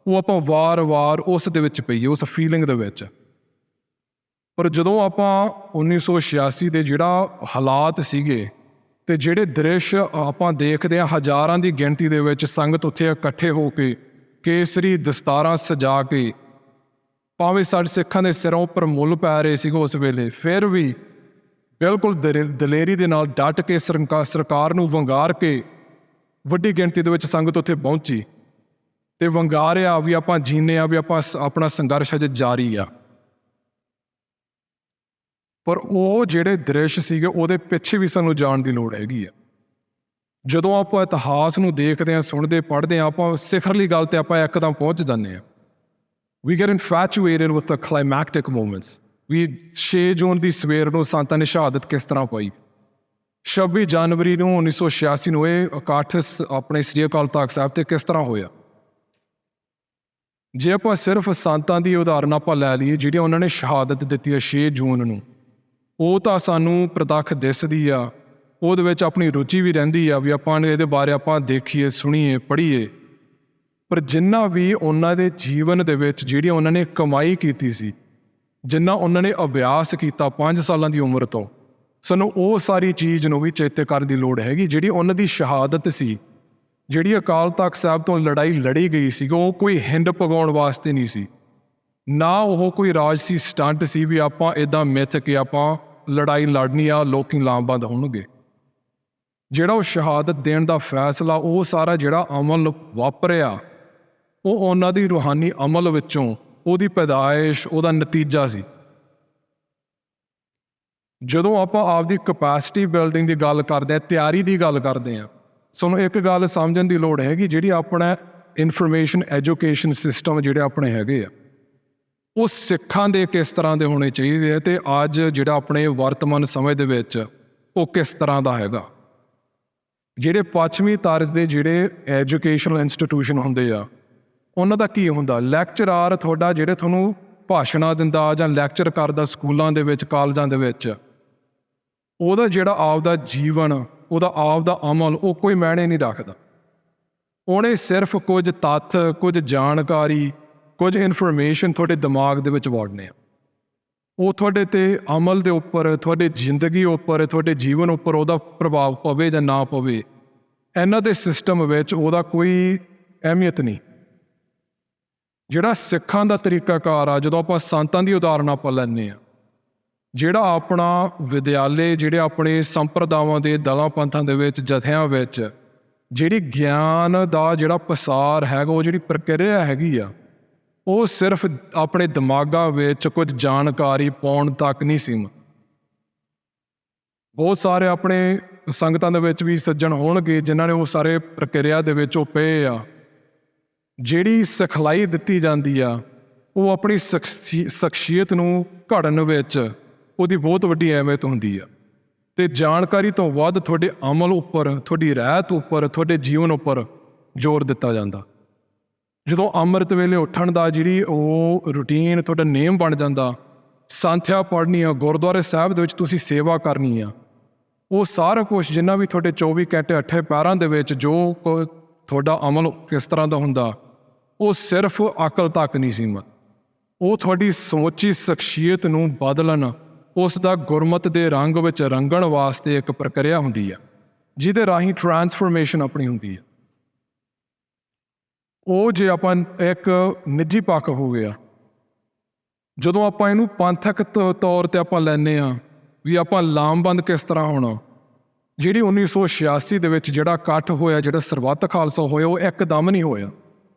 ਉਹ ਆਪਾਂ ਵਾਰ-ਵਾਰ ਉਸ ਦੇ ਵਿੱਚ ਪਈਏ, ਉਸ ਫੀਲਿੰਗ ਦੇ ਵਿੱਚ। ਪਰ ਜਦੋਂ ਆਪਾਂ 1986 ਦੇ ਜਿਹੜਾ ਹਾਲਾਤ ਸੀਗੇ ਤੇ ਜਿਹੜੇ ਦ੍ਰਿਸ਼ ਆਪਾਂ ਦੇਖਦੇ ਹਾਂ, ਹਜ਼ਾਰਾਂ ਦੀ ਗਿਣਤੀ ਦੇ ਵਿੱਚ ਸੰਗਤ ਉੱਥੇ ਇਕੱਠੇ ਹੋ ਕੇ ਕੇਸਰੀ ਦਸਤਾਰਾਂ ਸਜਾ ਕੇ, ਭਾਵੇਂ ਸਾਡੇ ਸਿੱਖਾਂ ਦੇ ਸਿਰਾਂ ਉੱਪਰ ਮੁੱਲ ਪੈ ਰਹੇ ਸੀਗੇ ਉਸ ਵੇਲੇ, ਫਿਰ ਵੀ ਬਿਲਕੁਲ ਦਲੇਰੀ ਦੇ ਨਾਲ ਡਟ ਕੇ ਸਰਕਾਰ ਨੂੰ ਵੰਗਾਰ ਕੇ ਵੱਡੀ ਗਿਣਤੀ ਦੇ ਵਿੱਚ ਸੰਗਤ ਉੱਥੇ ਪਹੁੰਚੀ ਤੇ ਵੰਗਾਰਿਆ ਵੀ ਆਪਾਂ ਜੀਨੇ ਆ, ਵੀ ਆਪਾਂ ਆਪਣਾ ਸੰਘਰਸ਼ ਅਜੇ ਜਾਰੀ ਆ। ਪਰ ਉਹ ਜਿਹੜੇ ਦ੍ਰਿਸ਼ ਸੀਗੇ ਉਹਦੇ ਪਿੱਛੇ ਵੀ ਸਾਨੂੰ ਜਾਣ ਦੀ ਲੋੜ ਹੈਗੀ ਆ। ਜਦੋਂ ਆਪਾਂ ਇਤਿਹਾਸ ਨੂੰ ਦੇਖਦੇ ਹਾਂ, ਸੁਣਦੇ, ਪੜ੍ਹਦੇ ਹਾਂ, ਆਪਾਂ ਸਿਖਰਲੀ ਗੱਲ ਤੇ ਆਪਾਂ ਇੱਕਦਮ ਪਹੁੰਚ ਜਾਂਦੇ ਹਾਂ। We get infatuated with the climactic moments. 6 ਜੂਨ ਦੀ ਸਵੇਰ ਨੂੰ ਸੰਤਾਂ ਨੇ ਸ਼ਹਾਦਤ ਕਿਸ ਤਰ੍ਹਾਂ ਪਾਈ, 26 ਜਨਵਰੀ ਨੂੰ 1986 ਨੂੰ ਇਹ ਇਕੱਠ ਆਪਣੇ ਸ੍ਰੀ ਅਕਾਲ ਤਖ਼ਤ ਸਾਹਿਬ ਤੇ ਕਿਸ ਤਰ੍ਹਾਂ ਹੋਇਆ। ਜੇ ਆਪਾਂ ਸਿਰਫ ਸੰਤਾਂ ਦੀ ਉਦਾਹਰਨ ਆਪਾਂ ਲੈ ਲਈਏ ਜਿਹੜੀਆਂ ਉਹਨਾਂ ਨੇ ਸ਼ਹਾਦਤ ਦਿੱਤੀ ਹੈ 6 ਜੂਨ ਨੂੰ, ਉਹ ਤਾਂ ਸਾਨੂੰ ਪ੍ਰਤੱਖ ਦਿਸਦੀ ਆ, ਉਹਦੇ ਵਿੱਚ ਆਪਣੀ ਰੁਚੀ ਵੀ ਰਹਿੰਦੀ ਆ ਵੀ ਆਪਾਂ ਇਹਦੇ ਬਾਰੇ ਆਪਾਂ ਦੇਖੀਏ, ਸੁਣੀਏ, ਪੜ੍ਹੀਏ। ਪਰ ਜਿੰਨਾ ਵੀ ਉਹਨਾਂ ਦੇ ਜੀਵਨ ਦੇ ਵਿੱਚ ਜਿਹੜੀ ਉਹਨਾਂ ਨੇ ਕਮਾਈ ਕੀਤੀ ਸੀ, ਜਿੰਨਾ ਉਹਨਾਂ ਨੇ ਅਭਿਆਸ ਕੀਤਾ 5 ਸਾਲਾਂ ਦੀ ਉਮਰ ਤੋਂ, ਸਾਨੂੰ ਉਹ ਸਾਰੀ ਚੀਜ਼ ਨੂੰ ਵੀ ਚੇਤੇ ਕਰਨ ਦੀ ਲੋੜ ਹੈਗੀ। ਜਿਹੜੀ ਉਹਨਾਂ ਦੀ ਸ਼ਹਾਦਤ ਸੀ, ਜਿਹੜੀ ਅਕਾਲ ਤਖ਼ਤ ਸਾਹਿਬ ਤੋਂ ਲੜਾਈ ਲੜੀ ਗਈ ਸੀ, ਉਹ ਕੋਈ ਹਿੰਡ ਪਗਾਉਣ ਵਾਸਤੇ ਨਹੀਂ ਸੀ, ਨਾ ਉਹ ਕੋਈ ਰਾਜਸੀ ਸਟੰਟ ਸੀ ਵੀ ਆਪਾਂ ਇੱਦਾਂ ਮਿੱਥ ਕੇ ਆਪਾਂ ਲੜਾਈ ਲੜਨੀ ਆ, ਲੋਕੀ ਲਾਮਬੰਦ ਹੋਣਗੇ। ਜਿਹੜਾ ਉਹ ਸ਼ਹਾਦਤ ਦੇਣ ਦਾ ਫੈਸਲਾ, ਉਹ ਸਾਰਾ ਜਿਹੜਾ ਅਮਲ ਵਾਪਰਿਆ, ਉਹ ਉਹਨਾਂ ਦੀ ਰੂਹਾਨੀ ਅਮਲ ਵਿੱਚੋਂ ਉਹਦੀ ਪੈਦਾਇਸ਼, ਉਹਦਾ ਨਤੀਜਾ ਸੀ। ਜਦੋਂ ਆਪਾਂ ਆਪਦੀ ਕਪੈਸਿਟੀ ਬਿਲਡਿੰਗ ਦੀ ਗੱਲ ਕਰਦੇ ਹਾਂ, ਤਿਆਰੀ ਦੀ ਗੱਲ ਕਰਦੇ ਹਾਂ, ਸਾਨੂੰ ਇੱਕ ਗੱਲ ਸਮਝਣ ਦੀ ਲੋੜ ਹੈਗੀ, ਜਿਹੜੀ ਆਪਣਾ ਇਨਫੋਰਮੇਸ਼ਨ ਐਜੂਕੇਸ਼ਨ ਸਿਸਟਮ ਜਿਹੜੇ ਆਪਣੇ ਹੈਗੇ ਆ ਉਹ ਸਿੱਖਾਂ ਦੇ ਕਿਸ ਤਰ੍ਹਾਂ ਦੇ ਹੋਣੇ ਚਾਹੀਦੇ ਆ ਅਤੇ ਅੱਜ ਜਿਹੜਾ ਆਪਣੇ ਵਰਤਮਾਨ ਸਮੇਂ ਦੇ ਵਿੱਚ ਉਹ ਕਿਸ ਤਰ੍ਹਾਂ ਦਾ ਹੈਗਾ। ਜਿਹੜੇ ਪੱਛਮੀ ਤਰਜ਼ ਦੇ ਜਿਹੜੇ ਐਜੂਕੇਸ਼ਨਲ ਇੰਸਟੀਟਿਊਸ਼ਨ ਹੁੰਦੇ ਆ ਉਹਨਾਂ ਦਾ ਕੀ ਹੁੰਦਾ, ਲੈਕਚਰਾਰ ਤੁਹਾਡਾ ਜਿਹੜੇ ਤੁਹਾਨੂੰ ਭਾਸ਼ਣਾਂ ਦਿੰਦਾ ਜਾਂ ਲੈਕਚਰ ਕਰਦਾ ਸਕੂਲਾਂ ਦੇ ਵਿੱਚ ਕਾਲਜਾਂ ਦੇ ਵਿੱਚ, ਉਹਦਾ ਜਿਹੜਾ ਆਪਦਾ ਜੀਵਨ ਉਹਦਾ ਆਪਦਾ ਅਮਲ ਉਹ ਕੋਈ ਮਾਇਨੇ ਨਹੀਂ ਰੱਖਦਾ। ਉਹਨੇ ਸਿਰਫ ਕੁਝ ਤੱਥ, ਕੁਝ ਜਾਣਕਾਰੀ, ਕੁਝ ਇਨਫੋਰਮੇਸ਼ਨ ਤੁਹਾਡੇ ਦਿਮਾਗ ਦੇ ਵਿੱਚ ਵਾੜਨੇ ਆ। ਉਹ ਤੁਹਾਡੇ 'ਤੇ ਅਮਲ ਦੇ ਉੱਪਰ, ਤੁਹਾਡੀ ਜ਼ਿੰਦਗੀ ਉੱਪਰ, ਤੁਹਾਡੇ ਜੀਵਨ ਉੱਪਰ ਉਹਦਾ ਪ੍ਰਭਾਵ ਪਵੇ ਜਾਂ ਨਾ ਪਵੇ, ਇਹਨਾਂ ਦੇ ਸਿਸਟਮ ਵਿੱਚ ਉਹਦਾ ਕੋਈ ਅਹਿਮੀਅਤ ਨਹੀਂ। ਜਿਹੜਾ ਸਿੱਖਾਂ ਦਾ ਤਰੀਕਾਕਾਰ ਆ, ਜਦੋਂ ਆਪਾਂ ਸੰਤਾਂ ਦੀ ਉਦਾਹਰਨ ਆਪਾਂ ਲੈਂਦੇ ਹਾਂ, ਜਿਹੜਾ ਆਪਣਾ ਵਿਦਿਆਲੇ, ਜਿਹੜੇ ਆਪਣੇ ਸੰਪਰਦਾਵਾਂ ਦੇ ਦਲਾਂ ਪੰਥਾਂ ਦੇ ਵਿੱਚ, ਜਥਿਆਂ ਵਿੱਚ ਜਿਹੜੀ ਗਿਆਨ ਦਾ ਜਿਹੜਾ ਪਸਾਰ ਹੈਗਾ, ਉਹ ਜਿਹੜੀ ਪ੍ਰਕਿਰਿਆ ਹੈਗੀ ਆ, ਉਹ ਸਿਰਫ ਆਪਣੇ ਦਿਮਾਗਾਂ ਵਿੱਚ ਕੁਝ ਜਾਣਕਾਰੀ ਪਾਉਣ ਤੱਕ ਨਹੀਂ ਸੀਮਤ। ਬਹੁਤ ਸਾਰੇ ਆਪਣੇ ਸੰਗਤਾਂ ਦੇ ਵਿੱਚ ਵੀ ਸੱਜਣ ਹੋਣਗੇ ਜਿਨ੍ਹਾਂ ਨੇ ਉਹ ਸਾਰੇ ਪ੍ਰਕਿਰਿਆ ਦੇ ਵਿੱਚ ਉਹ ਪਏ ਆ। ਜਿਹੜੀ ਸਿਖਲਾਈ ਦਿੱਤੀ ਜਾਂਦੀ ਆ ਉਹ ਆਪਣੀ ਸ਼ਖਸੀਅਤ ਨੂੰ ਘੜਨ ਵਿੱਚ ਉਹਦੀ ਬਹੁਤ ਵੱਡੀ ਅਹਿਮੀਅਤ ਹੁੰਦੀ ਆ ਅਤੇ ਜਾਣਕਾਰੀ ਤੋਂ ਵੱਧ ਤੁਹਾਡੇ ਅਮਲ ਉੱਪਰ, ਤੁਹਾਡੀ ਰਹਿਤ ਉੱਪਰ, ਤੁਹਾਡੇ ਜੀਵਨ ਉੱਪਰ ਜ਼ੋਰ ਦਿੱਤਾ ਜਾਂਦਾ। ਜਦੋਂ ਅੰਮ੍ਰਿਤ ਵੇਲੇ ਉੱਠਣ ਦਾ ਜਿਹੜੀ ਉਹ ਰੂਟੀਨ ਤੁਹਾਡਾ ਨੇਮ ਬਣ ਜਾਂਦਾ, ਸੰਥਿਆ ਪੜ੍ਹਨੀ ਆ, ਗੁਰਦੁਆਰੇ ਸਾਹਿਬ ਦੇ ਵਿੱਚ ਤੁਸੀਂ ਸੇਵਾ ਕਰਨੀ ਆ, ਉਹ ਸਾਰਾ ਕੁਛ ਜਿੰਨਾ ਵੀ ਤੁਹਾਡੇ 24 ਘੰਟੇ 8 ਪਹਿਰਾਂ ਦੇ ਵਿੱਚ ਜੋ ਤੁਹਾਡਾ ਅਮਲ ਕਿਸ ਤਰ੍ਹਾਂ ਦਾ ਹੁੰਦਾ, ਉਹ ਸਿਰਫ ਅਕਲ ਤੱਕ ਨਹੀਂ ਸੀਮਤ। ਉਹ ਤੁਹਾਡੀ ਸਮੁੱਚੀ ਸ਼ਖਸੀਅਤ ਨੂੰ ਬਦਲਣ, ਉਸ ਦਾ ਗੁਰਮਤਿ ਦੇ ਰੰਗ ਵਿੱਚ ਰੰਗਣ ਵਾਸਤੇ ਇੱਕ ਪ੍ਰਕਿਰਿਆ ਹੁੰਦੀ ਆ ਜਿਹਦੇ ਰਾਹੀਂ ਟਰਾਂਸਫਰਮੇਸ਼ਨ ਆਪਣੀ ਹੁੰਦੀ ਆ। ਉਹ ਜੇ ਆਪਾਂ ਇੱਕ ਨਿੱਜੀ ਪੱਖ ਹੋ ਗਿਆ, ਜਦੋਂ ਆਪਾਂ ਇਹਨੂੰ ਪੰਥਕ ਤੌਰ 'ਤੇ ਆਪਾਂ ਲੈਂਦੇ ਹਾਂ ਵੀ ਆਪਾਂ ਲਾਮਬੰਦ ਕਿਸ ਤਰ੍ਹਾਂ ਹੋਣਾ। ਜਿਹੜੀ 1986 ਦੇ ਵਿੱਚ ਜਿਹੜਾ ਇਕੱਠ ਹੋਇਆ, ਜਿਹੜਾ ਸਰਬੱਤ ਖਾਲਸਾ ਹੋਇਆ, ਉਹ ਇੱਕਦਮ ਨਹੀਂ ਹੋਇਆ।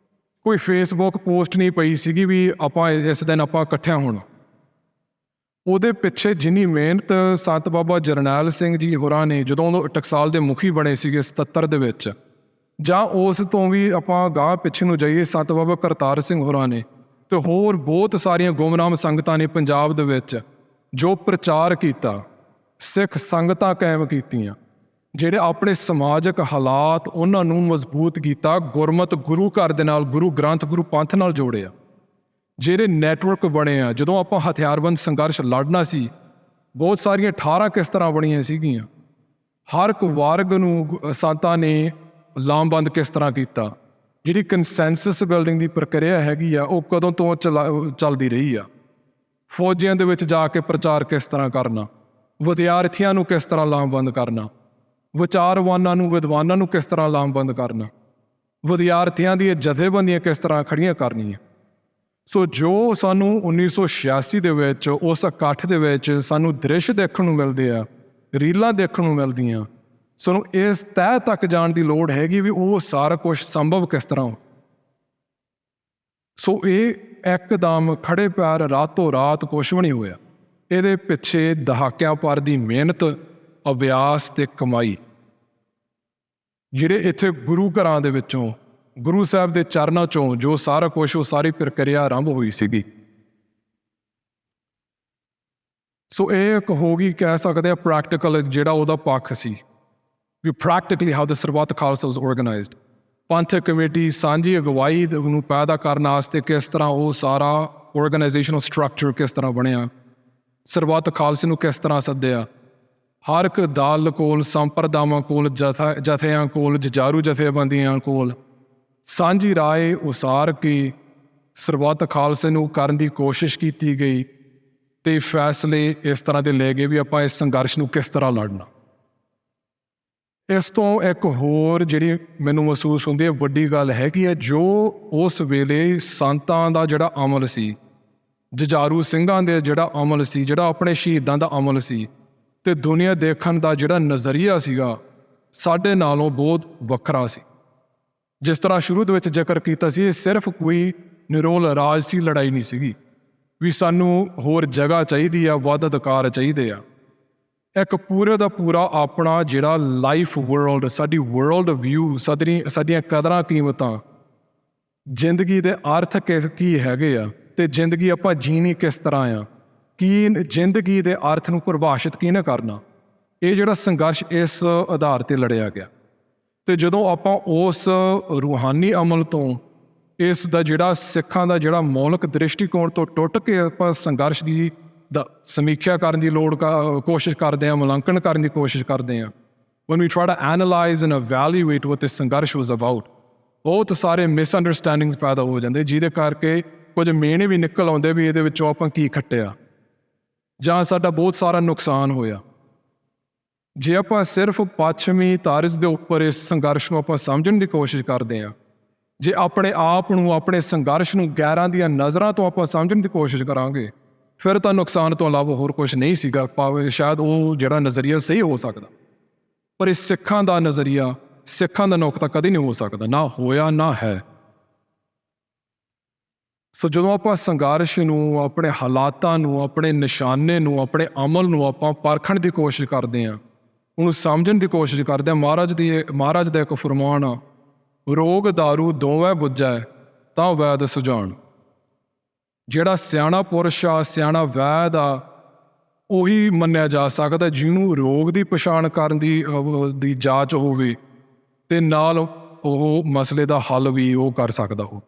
ਕੋਈ ਫੇਸਬੁੱਕ ਪੋਸਟ ਨਹੀਂ ਪਈ ਸੀਗੀ ਵੀ ਆਪਾਂ ਇਸ ਦਿਨ ਆਪਾਂ ਇਕੱਠਿਆਂ ਹੋਣਾ। ਉਹਦੇ ਪਿੱਛੇ ਜਿੰਨੀ ਮਿਹਨਤ ਸੰਤ ਬਾਬਾ ਜਰਨੈਲ ਸਿੰਘ ਜੀ ਹੋਰਾਂ ਨੇ, ਜਦੋਂ ਉਹ ਟਕਸਾਲ ਦੇ ਮੁਖੀ ਬਣੇ ਸੀਗੇ 77 ਦੇ ਵਿੱਚ, ਜਾਂ ਉਸ ਤੋਂ ਵੀ ਆਪਾਂ ਗਾਂਹ ਪਿੱਛੇ ਨੂੰ ਜਾਈਏ, ਸੰਤ ਬਾਬਾ ਕਰਤਾਰ ਸਿੰਘ ਹੋਰਾਂ ਨੇ ਅਤੇ ਹੋਰ ਬਹੁਤ ਸਾਰੀਆਂ ਗੁੰਮਨਾਮ ਸੰਗਤਾਂ ਨੇ ਪੰਜਾਬ ਦੇ ਵਿੱਚ ਜੋ ਪ੍ਰਚਾਰ ਕੀਤਾ, ਸਿੱਖ ਸੰਗਤਾਂ ਕਾਇਮ ਕੀਤੀਆਂ, ਜਿਹੜੇ ਆਪਣੇ ਸਮਾਜਿਕ ਹਾਲਾਤ ਉਹਨਾਂ ਨੂੰ ਮਜ਼ਬੂਤ ਕੀਤਾ, ਗੁਰਮਤਿ ਗੁਰੂ ਘਰ ਦੇ ਨਾਲ, ਗੁਰੂ ਗ੍ਰੰਥ, ਗੁਰੂ ਪੰਥ ਨਾਲ ਜੋੜਿਆ, ਜਿਹੜੇ ਨੈਟਵਰਕ ਬਣੇ ਆ। ਜਦੋਂ ਆਪਾਂ ਹਥਿਆਰਬੰਦ ਸੰਘਰਸ਼ ਲੜਨਾ ਸੀ, ਬਹੁਤ ਸਾਰੀਆਂ ਠਾਰਾਂ ਕਿਸ ਤਰ੍ਹਾਂ ਬਣੀਆਂ ਸੀਗੀਆਂ, ਹਰ ਇੱਕ ਵਰਗ ਨੂੰ ਸੰਤਾਂ ਨੇ ਲਾਮਬੰਦ ਕਿਸ ਤਰ੍ਹਾਂ ਕੀਤਾ। ਜਿਹੜੀ ਕੰਸੈਂਸਸ ਬਿਲਡਿੰਗ ਦੀ ਪ੍ਰਕਿਰਿਆ ਹੈਗੀ ਆ, ਉਹ ਕਦੋਂ ਤੋਂ ਚੱਲਦੀ ਰਹੀ ਆ। ਫੌਜੀਆਂ ਦੇ ਵਿੱਚ ਜਾ ਕੇ ਪ੍ਰਚਾਰ ਕਿਸ ਤਰ੍ਹਾਂ ਕਰਨਾ, ਵਿਦਿਆਰਥੀਆਂ ਨੂੰ ਕਿਸ ਤਰ੍ਹਾਂ ਲਾਮਬੰਦ ਕਰਨਾ, ਵਿਚਾਰਵਾਨਾਂ ਨੂੰ, ਵਿਦਵਾਨਾਂ ਨੂੰ ਕਿਸ ਤਰ੍ਹਾਂ ਲਾਮਬੰਦ ਕਰਨਾ, ਵਿਦਿਆਰਥੀਆਂ ਦੀਆਂ ਜਥੇਬੰਦੀਆਂ ਕਿਸ ਤਰ੍ਹਾਂ ਖੜੀਆਂ ਕਰਨੀਆਂ। ਸੋ ਜੋ ਸਾਨੂੰ 1986 ਦੇ ਵਿੱਚ ਉਸ ਇਕੱਠ ਦੇ ਵਿੱਚ ਸਾਨੂੰ ਦ੍ਰਿਸ਼ ਦੇਖਣ ਨੂੰ ਮਿਲਦੇ ਆ, ਰੀਲਾਂ ਦੇਖਣ ਨੂੰ ਮਿਲਦੀਆਂ, ਸਾਨੂੰ ਇਸ ਤਹਿ ਤੱਕ ਜਾਣ ਦੀ ਲੋੜ ਹੈਗੀ ਵੀ ਉਹ ਸਾਰਾ ਕੁਛ ਸੰਭਵ ਕਿਸ ਤਰ੍ਹਾਂ ਹੋ। ਸੋ ਇਹ ਇੱਕਦਮ ਖੜੇ ਪੈਰ ਰਾਤੋਂ ਰਾਤ ਕੁਛ ਵੀ ਨਹੀਂ ਹੋਇਆ। ਇਹਦੇ ਪਿੱਛੇ ਦਹਾਕਿਆਂ ਭਰ ਦੀ ਮਿਹਨਤ, ਅਭਿਆਸ ਅਤੇ ਕਮਾਈ, ਜਿਹੜੇ ਇੱਥੇ ਗੁਰੂ ਘਰਾਂ ਦੇ ਵਿੱਚੋਂ, ਗੁਰੂ ਸਾਹਿਬ ਦੇ ਚਰਨਾਂ 'ਚੋਂ ਜੋ ਸਾਰਾ ਕੁਛ, ਉਹ ਸਾਰੀ ਪ੍ਰਕਿਰਿਆ ਆਰੰਭ ਹੋਈ ਸੀਗੀ। ਸੋ ਇਹ ਇੱਕ ਹੋ ਗਈ, ਕਹਿ ਸਕਦੇ ਆ ਪ੍ਰੈਕਟੀਕਲ ਜਿਹੜਾ ਉਹਦਾ ਪੱਖ ਸੀ ਵੀ practically how the Sarbat Khalsa was organised. Panthic committee ਸਾਂਝੀ ਅਗਵਾਈ ਨੂੰ ਪੈਦਾ ਕਰਨ ਵਾਸਤੇ ਕਿਸ ਤਰ੍ਹਾਂ ਉਹ ਸਾਰਾ ਆਰਗੇਨਾਈਜ਼ੇਸ਼ਨਲ ਸਟਰਕਚਰ ਕਿਸ ਤਰ੍ਹਾਂ ਬਣਿਆ, ਸਰਬੱਤ ਖਾਲਸੇ ਨੂੰ ਕਿਸ ਤਰ੍ਹਾਂ ਸੱਦਿਆ, ਹਰ ਇੱਕ ਦਲ ਕੋਲ, ਸੰਪਰਦਾਵਾਂ ਕੋਲ, ਜਥਿਆਂ ਕੋਲ, ਜੁਝਾਰੂ ਜਥੇਬੰਦੀਆਂ ਕੋਲ ਸਾਂਝੀ ਰਾਏ ਉਸਾਰ ਕੇ ਸਰਬੱਤ ਖਾਲਸੇ ਨੂੰ ਕਰਨ ਦੀ ਕੋਸ਼ਿਸ਼ ਕੀਤੀ ਗਈ ਅਤੇ ਫੈਸਲੇ ਇਸ ਤਰ੍ਹਾਂ ਦੇ ਲਏ ਗਏ ਵੀ ਆਪਾਂ ਇਸ ਸੰਘਰਸ਼ ਨੂੰ ਕਿਸ ਤਰ੍ਹਾਂ ਲੜਨਾ। ਇਸ ਤੋਂ ਇੱਕ ਹੋਰ ਜਿਹੜੀ ਮੈਨੂੰ ਮਹਿਸੂਸ ਹੁੰਦੀ ਹੈ ਵੱਡੀ ਗੱਲ ਹੈਗੀ ਹੈ, ਜੋ ਉਸ ਵੇਲੇ ਸੰਤਾਂ ਦਾ ਜਿਹੜਾ ਅਮਲ ਸੀ, ਜੁਝਾਰੂ ਸਿੰਘਾਂ ਦੇ ਜਿਹੜਾ ਅਮਲ ਸੀ, ਜਿਹੜਾ ਆਪਣੇ ਸ਼ਹੀਦਾਂ ਦਾ ਅਮਲ ਸੀ, ਅਤੇ ਦੁਨੀਆ ਦੇਖਣ ਦਾ ਜਿਹੜਾ ਨਜ਼ਰੀਆ ਸੀਗਾ, ਸਾਡੇ ਨਾਲੋਂ ਬਹੁਤ ਵੱਖਰਾ ਸੀ। ਜਿਸ ਤਰ੍ਹਾਂ ਸ਼ੁਰੂ ਦੇ ਵਿੱਚ ਜ਼ਿਕਰ ਕੀਤਾ ਸੀ, ਇਹ ਸਿਰਫ ਕੋਈ ਨਿਰੋਲ ਰਾਜਸੀ ਲੜਾਈ ਨਹੀਂ ਸੀਗੀ ਵੀ ਸਾਨੂੰ ਹੋਰ ਜਗ੍ਹਾ ਚਾਹੀਦੀ ਆ, ਵੱਧ ਅਧਿਕਾਰ ਚਾਹੀਦੇ ਆ। ਇੱਕ ਪੂਰੇ ਦਾ ਪੂਰਾ ਆਪਣਾ ਜਿਹੜਾ ਲਾਈਫ ਵਰਲਡ, ਸਾਡੀ ਵਰਲਡ ਵਿਊ, ਸਾਡੀਆਂ ਕਦਰਾਂ ਕੀਮਤਾਂ, ਜ਼ਿੰਦਗੀ ਦੇ ਅਰਥ ਕੀ ਹੈਗੇ ਆ ਤੇ ਜ਼ਿੰਦਗੀ ਆਪਾਂ ਜੀਣੀ ਕਿਸ ਤਰ੍ਹਾਂ ਆ, ਕੀ ਜ਼ਿੰਦਗੀ ਦੇ ਅਰਥ ਨੂੰ ਪਰਿਭਾਸ਼ਿਤ ਕਿਹਨੇ ਕਰਨਾ। ਇਹ ਜਿਹੜਾ ਸੰਘਰਸ਼ ਇਸ ਆਧਾਰ ਤੇ ਲੜਿਆ ਗਿਆ। ਤੇ ਜਦੋਂ ਆਪਾਂ ਉਸ ਰੂਹਾਨੀ ਅਮਲ ਤੋਂ, ਇਸ ਦਾ ਜਿਹੜਾ ਸਿੱਖਾਂ ਦਾ ਜਿਹੜਾ ਮੌਲਿਕ ਦ੍ਰਿਸ਼ਟੀਕੋਣ ਤੋਂ ਟੁੱਟ ਕੇ ਆਪਾਂ ਸੰਘਰਸ਼ ਦੀ ਸਮੀਖਿਆ ਕਰਨ ਦੀ ਕੋਸ਼ਿਸ਼ ਕਰਦੇ ਹਾਂ, ਮੁਲਾਂਕਣ ਕਰਨ ਦੀ ਕੋਸ਼ਿਸ਼ ਕਰਦੇ ਹਾਂ, when we try to analyze and evaluate what this ਸੰਘਰਸ਼ was about, ਬਹੁਤ ਸਾਰੇ ਮਿਸਅੰਡਰਸਟੈਂਡਿੰਗਸ ਪੈਦਾ ਹੋ ਜਾਂਦੇ, ਜਿਹਦੇ ਕਰਕੇ ਕੁਝ ਮੇਨੇ ਵੀ ਨਿਕਲ ਆਉਂਦੇ ਵੀ ਇਹਦੇ ਵਿੱਚੋਂ ਆਪਾਂ ਕੀ ਖੱਟਿਆ ਜਾਂ ਸਾਡਾ ਬਹੁਤ ਸਾਰਾ ਨੁਕਸਾਨ ਹੋਇਆ। ਜੇ ਆਪਾਂ ਸਿਰਫ ਪੱਛਮੀ ਤਾਰਜ਼ ਦੇ ਉੱਪਰ ਇਸ ਸੰਘਰਸ਼ ਨੂੰ ਆਪਾਂ ਸਮਝਣ ਦੀ ਕੋਸ਼ਿਸ਼ ਕਰਦੇ ਹਾਂ, ਜੇ ਆਪਣੇ ਆਪ ਨੂੰ, ਆਪਣੇ ਸੰਘਰਸ਼ ਨੂੰ ਗੈਰਾਂ ਦੀਆਂ ਨਜ਼ਰਾਂ ਤੋਂ ਆਪਾਂ ਸਮਝਣ ਦੀ ਕੋਸ਼ਿਸ਼ ਕਰਾਂਗੇ, ਫਿਰ ਤਾਂ ਨੁਕਸਾਨ ਤੋਂ ਇਲਾਵਾ ਹੋਰ ਕੁਝ ਨਹੀਂ ਸੀਗਾ। ਭਾਵੇਂ ਸ਼ਾਇਦ ਉਹ ਜਿਹੜਾ ਨਜ਼ਰੀਆ ਸਹੀ ਹੋ ਸਕਦਾ, ਪਰ ਇਹ ਸਿੱਖਾਂ ਦਾ ਨਜ਼ਰੀਆ, ਸਿੱਖਾਂ ਦਾ ਨੁਕਤਾ ਕਦੇ ਨਹੀਂ ਹੋ ਸਕਦਾ, ਨਾ ਹੋਇਆ ਨਾ ਹੈ। ਸੋ ਜਦੋਂ ਆਪਾਂ ਸੰਘਰਸ਼ ਨੂੰ, ਆਪਣੇ ਹਾਲਾਤਾਂ ਨੂੰ, ਆਪਣੇ ਨਿਸ਼ਾਨੇ ਨੂੰ, ਆਪਣੇ ਅਮਲ ਨੂੰ ਆਪਾਂ ਪਰਖਣ ਦੀ ਕੋਸ਼ਿਸ਼ ਕਰਦੇ ਹਾਂ, ਉਹਨੂੰ ਸਮਝਣ ਦੀ ਕੋਸ਼ਿਸ਼ ਕਰਦੇ ਹਾਂ, ਮਹਾਰਾਜ ਦਾ ਇੱਕ ਫਰਮਾਨ ਆ, ਰੋਗ ਦਾਰੂ ਦੋਵੇਂ ਬੁੱਝੈ ਤਾਂ ਵੈਦ ਸੁਝਾਣ। ਜਿਹੜਾ ਸਿਆਣਾ ਪੁਰਸ਼ ਆ, ਸਿਆਣਾ ਵੈਦ ਆ, ਉਹੀ ਮੰਨਿਆ ਜਾ ਸਕਦਾ ਜਿਹਨੂੰ ਰੋਗ ਦੀ ਪਛਾਣ ਕਰਨ ਦੀ ਜਾਂਚ ਹੋਵੇ ਤੇ ਨਾਲ ਉਹ ਮਸਲੇ ਦਾ ਹੱਲ ਵੀ ਉਹ ਕਰ ਸਕਦਾ ਹੋ।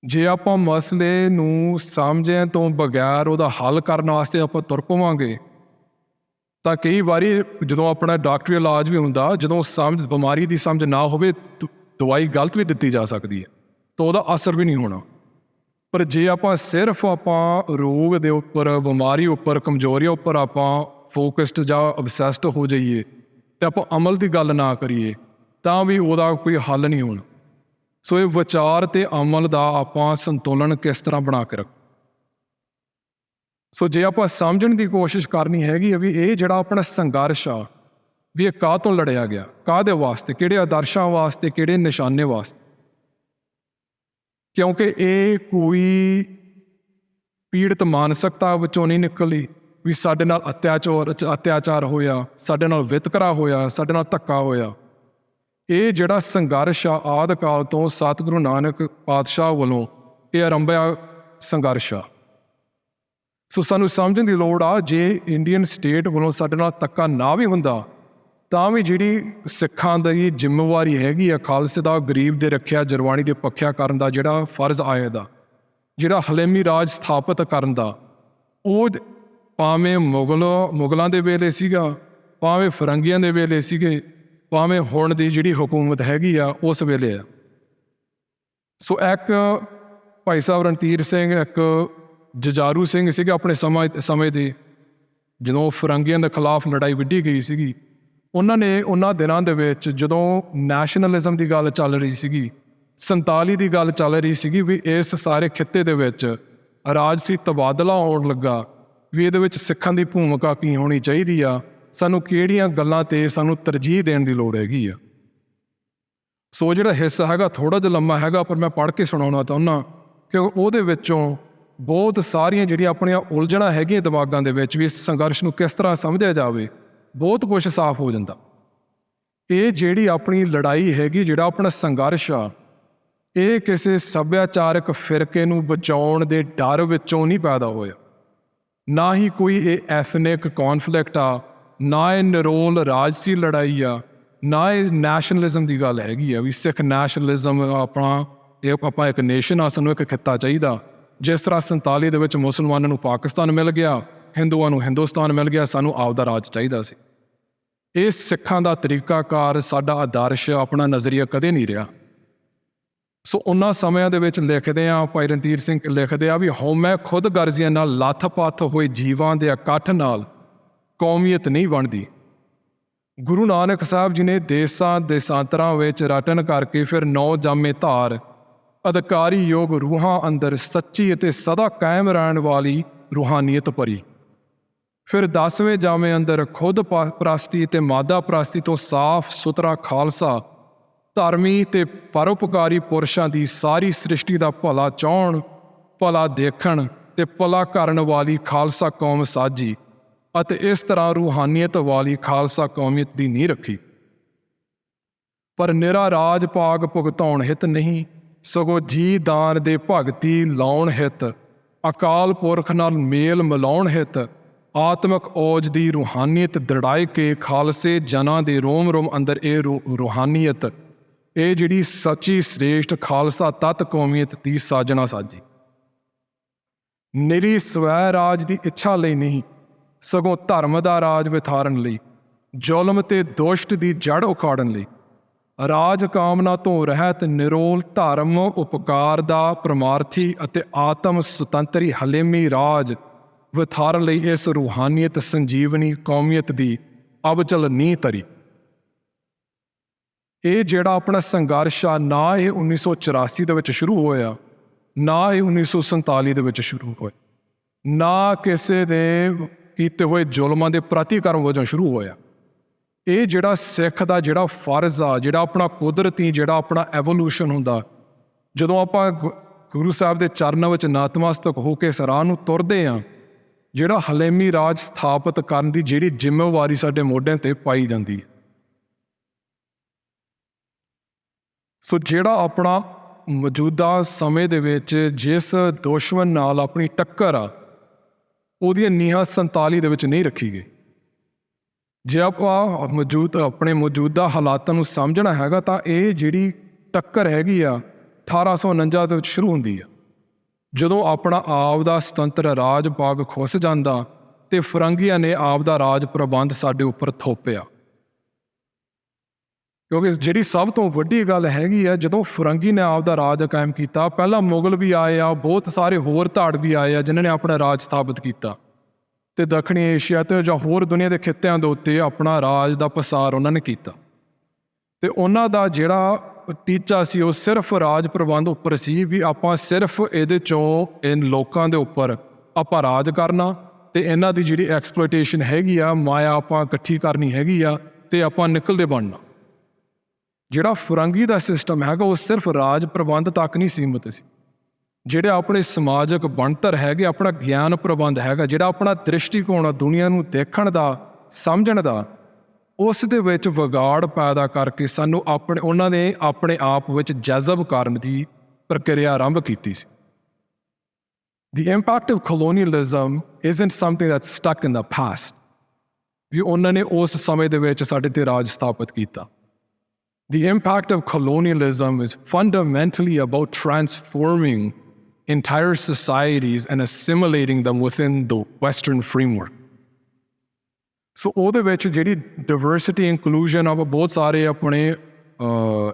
ਜੇ ਆਪਾਂ ਮਸਲੇ ਨੂੰ ਸਮਝਣ ਤੋਂ ਬਗੈਰ ਉਹਦਾ ਹੱਲ ਕਰਨ ਵਾਸਤੇ ਆਪਾਂ ਤੁਰ ਪਵਾਂਗੇ ਤਾਂ ਕਈ ਵਾਰੀ ਜਦੋਂ ਆਪਣਾ ਡਾਕਟਰੀ ਇਲਾਜ ਵੀ ਹੁੰਦਾ, ਜਦੋਂ ਬਿਮਾਰੀ ਦੀ ਸਮਝ ਨਾ ਹੋਵੇ, ਦਵਾਈ ਗਲਤ ਵੀ ਦਿੱਤੀ ਜਾ ਸਕਦੀ ਹੈ ਤਾਂ ਉਹਦਾ ਅਸਰ ਵੀ ਨਹੀਂ ਹੋਣਾ। ਪਰ ਜੇ ਆਪਾਂ ਸਿਰਫ ਰੋਗ ਦੇ ਉੱਪਰ, ਬਿਮਾਰੀ ਉੱਪਰ, ਕਮਜ਼ੋਰੀਆਂ ਉੱਪਰ ਆਪਾਂ ਫੋਕਸਡ ਜਾਂ ਅਬਸੈਸਡ ਹੋ ਜਾਈਏ ਤੇ ਆਪਾਂ ਅਮਲ ਦੀ ਗੱਲ ਨਾ ਕਰੀਏ ਤਾਂ ਵੀ ਉਹਦਾ ਕੋਈ ਹੱਲ ਨਹੀਂ ਹੋਣਾ। ਸੋ ਇਹ ਵਿਚਾਰ ਤੇ ਅਮਲ ਦਾ ਆਪਾਂ ਸੰਤੁਲਨ ਕਿਸ ਤਰ੍ਹਾਂ ਬਣਾ ਕੇ ਰੱਖ। ਸੋ ਜੇ ਆਪਾਂ ਸਮਝਣ ਦੀ ਕੋਸ਼ਿਸ਼ ਕਰਨੀ ਹੈਗੀ ਆ ਵੀ ਇਹ ਜਿਹੜਾ ਆਪਣਾ ਸੰਘਰਸ਼ ਆ ਵੀ ਇਹ ਕਾਹ ਤੋਂ ਲੜਿਆ ਗਿਆ, ਕਾਹਦੇ ਵਾਸਤੇ, ਕਿਹੜੇ ਆਦਰਸ਼ਾਂ ਵਾਸਤੇ, ਕਿਹੜੇ ਨਿਸ਼ਾਨੇ ਵਾਸਤੇ, ਕਿਉਂਕਿ ਇਹ ਕੋਈ ਪੀੜਤ ਮਾਨਸਿਕਤਾ ਵਿੱਚੋਂ ਨਹੀਂ ਨਿਕਲੀ ਵੀ ਸਾਡੇ ਨਾਲ ਅਤਿਆਚਾਰ ਹੋਇਆ, ਸਾਡੇ ਨਾਲ ਵਿਤਕਰਾ ਹੋਇਆ, ਸਾਡੇ ਨਾਲ ਧੱਕਾ ਹੋਇਆ। ਇਹ ਜਿਹੜਾ ਸੰਘਰਸ਼ ਆ ਆਦਿ ਕਾਲ ਤੋਂ ਸਤਿਗੁਰੂ ਨਾਨਕ ਪਾਤਸ਼ਾਹ ਵੱਲੋਂ ਇਹ ਆਰੰਭਿਆ ਸੰਘਰਸ਼ ਆ। ਸੋ ਸਾਨੂੰ ਸਮਝਣ ਦੀ ਲੋੜ ਆ, ਜੇ ਇੰਡੀਅਨ ਸਟੇਟ ਵੱਲੋਂ ਸਾਡੇ ਨਾਲ ਧੱਕਾ ਨਾ ਵੀ ਹੁੰਦਾ ਤਾਂ ਵੀ ਜਿਹੜੀ ਸਿੱਖਾਂ ਦੀ ਜ਼ਿੰਮੇਵਾਰੀ ਹੈਗੀ ਆ, ਖਾਲਸੇ ਦਾ, ਗਰੀਬ ਦੇ ਰੱਖਿਆ, ਜਰਵਾਣੀ ਦੇ ਪੱਖਿਆ ਕਰਨ ਦਾ ਜਿਹੜਾ ਫਰਜ਼ ਆਏ ਦਾ, ਜਿਹੜਾ ਹਲੇਮੀ ਰਾਜ ਸਥਾਪਿਤ ਕਰਨ ਦਾ, ਉਹ ਭਾਵੇਂ ਮੁਗਲਾਂ ਦੇ ਵੇਲੇ ਸੀਗਾ, ਭਾਵੇਂ ਫਰੰਗੀਆਂ ਦੇ ਵੇਲੇ ਸੀਗੇ, ਭਾਵੇਂ ਹੁਣ ਦੀ ਜਿਹੜੀ ਹੁਕੂਮਤ ਹੈਗੀ ਆ ਉਸ ਵੇਲੇ ਆ। ਸੋ ਇੱਕ ਭਾਈ ਸਾਹਿਬ ਰਣਧੀਰ ਸਿੰਘ, ਇੱਕ ਜੁਝਾਰੂ ਸਿੰਘ ਸੀਗੇ ਆਪਣੇ ਸਮੇਂ ਦੇ, ਜਦੋਂ ਫਰੰਗੀਆਂ ਦੇ ਖਿਲਾਫ ਲੜਾਈ ਵਿੱਢੀ ਗਈ ਸੀਗੀ, ਉਹਨਾਂ ਨੇ ਉਹਨਾਂ ਦਿਨਾਂ ਦੇ ਵਿੱਚ ਜਦੋਂ ਨੈਸ਼ਨਲਿਜ਼ਮ ਦੀ ਗੱਲ ਚੱਲ ਰਹੀ ਸੀਗੀ, 47 ਦੀ ਗੱਲ ਚੱਲ ਰਹੀ ਸੀਗੀ ਵੀ ਇਸ ਸਾਰੇ ਖਿੱਤੇ ਦੇ ਵਿੱਚ ਰਾਜਸੀ ਤਬਾਦਲਾ ਆਉਣ ਲੱਗਾ, ਵੀ ਇਹਦੇ ਵਿੱਚ ਸਿੱਖਾਂ ਦੀ ਭੂਮਿਕਾ ਕੀ ਹੋਣੀ ਚਾਹੀਦੀ ਆ, ਸਾਨੂੰ ਕਿਹੜੀਆਂ ਗੱਲਾਂ ਤੇ ਸਾਨੂੰ ਤਰਜੀਹ ਦੇਣ ਦੀ ਲੋੜ ਹੈਗੀ ਆ। ਸੋ ਜਿਹੜਾ ਹਿੱਸਾ ਹੈਗਾ ਥੋੜ੍ਹਾ ਜਿਹਾ ਲੰਮਾ ਹੈਗਾ, ਪਰ ਮੈਂ ਪੜ੍ਹ ਕੇ ਸੁਣਾਉਣਾ ਚਾਹੁੰਦਾ ਕਿ ਉਹਦੇ ਵਿੱਚੋਂ ਬਹੁਤ ਸਾਰੀਆਂ ਜਿਹੜੀਆਂ ਆਪਣੀਆਂ ਉਲਝਣਾਂ ਹੈਗੀਆਂ ਦਿਮਾਗਾਂ ਦੇ ਵਿੱਚ ਵੀ ਇਸ ਸੰਘਰਸ਼ ਨੂੰ ਕਿਸ ਤਰ੍ਹਾਂ ਸਮਝਿਆ ਜਾਵੇ, ਬਹੁਤ ਕੁਝ ਸਾਫ਼ ਹੋ ਜਾਂਦਾ। ਇਹ ਜਿਹੜੀ ਆਪਣੀ ਲੜਾਈ ਹੈਗੀ, ਜਿਹੜਾ ਆਪਣਾ ਸੰਘਰਸ਼ ਆ, ਇਹ ਕਿਸੇ ਸੱਭਿਆਚਾਰਕ ਫਿਰਕੇ ਨੂੰ ਬਚਾਉਣ ਦੇ ਡਰ ਵਿੱਚੋਂ ਨਹੀਂ ਪੈਦਾ ਹੋਇਆ, ਨਾ ਹੀ ਕੋਈ ਇਹ ਐਥਨਿਕ ਕੌਨਫਲਿਕਟ ਆ, ਨਾ ਇਹ ਨਿਰੋਲ ਰਾਜਸੀ ਲੜਾਈ ਆ, ਨਾ ਇਹ ਨੈਸ਼ਨਲਿਜ਼ਮ ਦੀ ਗੱਲ ਹੈਗੀ ਆ ਵੀ ਸਿੱਖ ਨੈਸ਼ਨਲਿਜ਼ਮ ਆਪਾਂ ਇੱਕ ਨੇਸ਼ਨ ਆ, ਸਾਨੂੰ ਇੱਕ ਖਿੱਤਾ ਚਾਹੀਦਾ। ਜਿਸ ਤਰ੍ਹਾਂ 47 ਦੇ ਵਿੱਚ ਮੁਸਲਮਾਨਾਂ ਨੂੰ ਪਾਕਿਸਤਾਨ ਮਿਲ ਗਿਆ, ਹਿੰਦੂਆਂ ਨੂੰ ਹਿੰਦੁਸਤਾਨ ਮਿਲ ਗਿਆ, ਸਾਨੂੰ ਆਪਦਾ ਰਾਜ ਚਾਹੀਦਾ ਸੀ। ਇਹ ਸਿੱਖਾਂ ਦਾ ਤਰੀਕਾਕਾਰ, ਸਾਡਾ ਆਦਰਸ਼, ਆਪਣਾ ਨਜ਼ਰੀਆ ਕਦੇ ਨਹੀਂ ਰਿਹਾ। ਸੋ ਉਹਨਾਂ ਸਮਿਆਂ ਦੇ ਵਿੱਚ ਲਿਖਦੇ ਆ, ਭਾਈ ਰਣਧੀਰ ਸਿੰਘ ਲਿਖਦੇ ਆ ਵੀ ਹਉਮੈ ਖੁਦ ਗਰਜ਼ੀਆਂ ਨਾਲ ਲੱਥ-ਪੱਥ ਹੋਏ ਜੀਵਾਂ ਦੇ ਇਕੱਠ ਨਾਲ ਕੌਮੀਅਤ ਨਹੀਂ ਬਣਦੀ। ਗੁਰੂ ਨਾਨਕ ਸਾਹਿਬ ਜੀ ਨੇ ਦੇਸਾਂ ਦੇਸਾਂਤਰਾਂ ਵਿੱਚ ਰਟਨ ਕਰਕੇ ਫਿਰ 9 ਜਾਮੇ ਧਾਰ ਅਧਿਕਾਰੀ ਯੋਗ ਰੂਹਾਂ ਅੰਦਰ ਸੱਚੀ ਅਤੇ ਸਦਾ ਕਾਇਮ ਰਹਿਣ ਵਾਲੀ ਰੂਹਾਨੀਅਤ ਭਰੀ। ਫਿਰ 10ਵੇਂ ਜਾਮੇ ਅੰਦਰ ਖੁਦ ਪ੍ਰਸਤੀ ਅਤੇ ਮਾਦਾ ਪ੍ਰਸਤੀ ਤੋਂ ਸਾਫ਼ ਸੁਥਰਾ ਖਾਲਸਾ, ਧਰਮੀ ਅਤੇ ਪਰਉਪਕਾਰੀ ਪੁਰਸ਼ਾਂ ਦੀ ਸਾਰੀ ਸ੍ਰਿਸ਼ਟੀ ਦਾ ਭਲਾ ਚਾਹੁਣ, ਭਲਾ ਦੇਖਣ ਅਤੇ ਭਲਾ ਕਰਨ ਵਾਲੀ ਖਾਲਸਾ ਕੌਮ ਸਾਜੀ ਅਤੇ ਇਸ ਤਰ੍ਹਾਂ ਰੂਹਾਨੀਅਤ ਵਾਲੀ ਖਾਲਸਾ ਕੌਮੀਅਤ ਦੀ ਨੀਂਹ ਰੱਖੀ। ਪਰ ਨਿਰਾ ਰਾਜ ਭਾਗ ਭੁਗਤਾਉਣ ਹਿਤ ਨਹੀਂ, ਸਗੋਂ ਜੀ ਦਾਨ ਦੇ ਭਗਤੀ ਲਾਉਣ ਹਿਤ, ਅਕਾਲ ਪੁਰਖ ਨਾਲ ਮੇਲ ਮਿਲਾਉਣ ਹਿਤ, ਆਤਮਿਕ ਔਜ ਦੀ ਰੂਹਾਨੀਅਤ ਦ੍ਰਿੜਾਏ ਕੇ ਖਾਲਸੇ ਜਨਾਂ ਦੇ ਰੋਮ ਰੋਮ ਅੰਦਰ ਇਹ ਰੂਹਾਨੀਅਤ, ਇਹ ਜਿਹੜੀ ਸੱਚੀ ਸ੍ਰੇਸ਼ਟ ਖਾਲਸਾ ਤਤ ਕੌਮੀਅਤ ਦੀ ਸਾਜਣਾ ਸਾਜੀ। ਨਿਰੀ ਸਵੈ ਰਾਜ ਦੀ ਇੱਛਾ ਲਈ ਨਹੀਂ, ਸਗੋਂ ਧਰਮ ਦਾ ਰਾਜ ਵਿਥਾਰਨ ਲਈ, ਜ਼ੁਲਮ ਤੇ ਦੁਸ਼ਟ ਦੀ ਜੜ ਉਖਾੜਨ ਲਈ, ਰਾਜ ਕਾਮਨਾ ਤੋਂ ਰਹਿਤ ਨਿਰੋਲ ਧਰਮ ਉਪਕਾਰ ਦਾ ਪਰਮਾਰਥੀ ਅਤੇ ਆਤਮ ਸੁਤੰਤਰੀ ਹਲੇਮੀ ਰਾਜ ਵਿਥਾਰਨ ਲਈ ਇਸ ਰੂਹਾਨੀਅਤ ਸੰਜੀਵਨੀ ਕੌਮੀਅਤ ਦੀ ਅਬਚਲ ਨੀਂਹ ਧਰੀ। ਇਹ ਜਿਹੜਾ ਆਪਣਾ ਸੰਘਰਸ਼ ਆ, ਨਾ ਇਹ 1984 ਦੇ ਵਿੱਚ ਸ਼ੁਰੂ ਹੋਇਆ, ਨਾ ਇਹ 1947 ਦੇ ਵਿੱਚ ਸ਼ੁਰੂ ਹੋਇਆ, ਨਾ ਕਿਸੇ ਦੇ ਕੀਤੇ ਹੋਏ ਜ਼ੁਲਮਾਂ ਦੇ ਪ੍ਰਤੀਕਰਮ ਵਜੋਂ ਸ਼ੁਰੂ ਹੋਇਆ। ਇਹ ਜਿਹੜਾ ਸਿੱਖ ਦਾ ਜਿਹੜਾ ਫਰਜ਼ ਆ, ਜਿਹੜਾ ਆਪਣਾ ਕੁਦਰਤੀ ਜਿਹੜਾ ਆਪਣਾ ਐਵੋਲੂਸ਼ਨ ਹੁੰਦਾ, ਜਦੋਂ ਆਪਾਂ ਗੁਰੂ ਸਾਹਿਬ ਦੇ ਚਰਨਾਂ ਵਿੱਚ ਨਤਮਸਤਕ ਹੋ ਕੇ ਇਸ ਰਾਹ ਨੂੰ ਤੁਰਦੇ ਹਾਂ, ਜਿਹੜਾ ਹਲੇਮੀ ਰਾਜ ਸਥਾਪਿਤ ਕਰਨ ਦੀ ਜਿਹੜੀ ਜ਼ਿੰਮੇਵਾਰੀ ਸਾਡੇ ਮੋਢਿਆਂ ਤੇ ਪਾਈ ਜਾਂਦੀ ਹੈ। ਸੋ ਜਿਹੜਾ ਆਪਣਾ ਮੌਜੂਦਾ ਸਮੇਂ ਦੇ ਵਿੱਚ ਜਿਸ ਦੁਸ਼ਮਣ ਨਾਲ ਆਪਣੀ ਟੱਕਰ ਆ, ਉਹਦੀਆਂ ਨੀਹਾਂ 47 ਦੇ ਵਿੱਚ ਨਹੀਂ ਰੱਖੀ ਗਈ। ਜੇ ਆਪਾਂ ਆਪਣੇ ਮੌਜੂਦਾ ਹਾਲਾਤਾਂ ਨੂੰ ਸਮਝਣਾ ਹੈਗਾ ਤਾਂ ਇਹ ਜਿਹੜੀ ਟੱਕਰ ਹੈਗੀ ਆ 1849 ਦੇ ਵਿੱਚ ਸ਼ੁਰੂ ਹੁੰਦੀ ਆ, ਜਦੋਂ ਆਪਣਾ ਆਪ ਦਾ ਸੁਤੰਤਰ ਰਾਜ ਭਾਗ ਖੁੱਸ ਜਾਂਦਾ ਤੇ ਫਰੰਗੀਆਂ ਨੇ ਆਪ ਦਾ ਰਾਜ ਪ੍ਰਬੰਧ ਸਾਡੇ ਉੱਪਰ ਥੋਪਿਆ। ਕਿਉਂਕਿ ਜਿਹੜੀ ਸਭ ਤੋਂ ਵੱਡੀ ਗੱਲ ਹੈਗੀ ਆ, ਜਦੋਂ ਫਰੰਗੀ ਨੇ ਆਪ ਦਾ ਰਾਜ ਕਾਇਮ ਕੀਤਾ, ਪਹਿਲਾਂ ਮੁਗਲ ਵੀ ਆਏ ਆ, ਬਹੁਤ ਸਾਰੇ ਹੋਰ ਧਾੜ ਵੀ ਆਏ ਆ ਜਿਨ੍ਹਾਂ ਨੇ ਆਪਣਾ ਰਾਜ ਸਥਾਪਿਤ ਕੀਤਾ, ਤੇ ਦੱਖਣੀ ਏਸ਼ੀਆ ਤੇ ਜਾਂ ਹੋਰ ਦੁਨੀਆ ਦੇ ਖਿੱਤਿਆਂ ਦੇ ਉੱਤੇ ਆਪਣਾ ਰਾਜ ਦਾ ਪਸਾਰ ਉਹਨਾਂ ਨੇ ਕੀਤਾ। ਤੇ ਉਹਨਾਂ ਦਾ ਜਿਹੜਾ ਟੀਚਾ ਸੀ ਉਹ ਸਿਰਫ ਰਾਜ ਪ੍ਰਬੰਧ ਉੱਪਰ ਸੀ, ਵੀ ਆਪਾਂ ਸਿਰਫ ਇਹਦੇ ਚੋਂ ਇਨ ਲੋਕਾਂ ਦੇ ਉੱਪਰ ਆਪਾਂ ਰਾਜ ਕਰਨਾ ਤੇ ਇਹਨਾਂ ਦੀ ਜਿਹੜੀ ਐਕਸਪਲੋਇਟੇਸ਼ਨ ਹੈਗੀ ਆ, ਮਾਇਆ ਆਪਾਂ ਇਕੱਠੀ ਕਰਨੀ ਹੈਗੀ ਆ ਤੇ ਆਪਾਂ ਨਿਕਲਦੇ ਬਣਨਾ। ਜਿਹੜਾ ਫਰੰਗੀ ਦਾ ਸਿਸਟਮ ਹੈਗਾ ਉਹ ਸਿਰਫ ਰਾਜ ਪ੍ਰਬੰਧ ਤੱਕ ਨਹੀਂ ਸੀਮਿਤ ਸੀ। ਜਿਹੜੇ ਆਪਣੇ ਸਮਾਜਿਕ ਬਣਤਰ ਹੈਗੇ, ਆਪਣਾ ਗਿਆਨ ਪ੍ਰਬੰਧ ਹੈਗਾ, ਜਿਹੜਾ ਆਪਣਾ ਦ੍ਰਿਸ਼ਟੀਕੋਣ ਆ ਦੁਨੀਆ ਨੂੰ ਦੇਖਣ ਦਾ, ਸਮਝਣ ਦਾ, ਉਸ ਦੇ ਵਿੱਚ ਵਿਗਾੜ ਪੈਦਾ ਕਰਕੇ ਸਾਨੂੰ ਉਹਨਾਂ ਨੇ ਆਪਣੇ ਆਪ ਵਿੱਚ ਜਜ਼ਬ ਕਰਨ ਦੀ ਪ੍ਰਕਿਰਿਆ ਆਰੰਭ ਕੀਤੀ ਸੀ। The impact of colonialism isn't something that's stuck in the past, ਵੀ ਉਹਨਾਂ ਨੇ ਉਸ ਸਮੇਂ ਦੇ ਵਿੱਚ ਸਾਡੇ ਤੇ ਰਾਜ ਸਥਾਪਿਤ ਕੀਤਾ। The impact of colonialism is fundamentally about transforming entire societies and assimilating them within the Western framework. ਸੋ ਉਹਦੇ ਵਿੱਚ ਜਿਹੜੀ ਡਿਵਰਸਿਟੀ ਇਨਕਲੂਜਨ ਆ, ਬਹੁਤ ਸਾਰੇ ਆਪਣੇ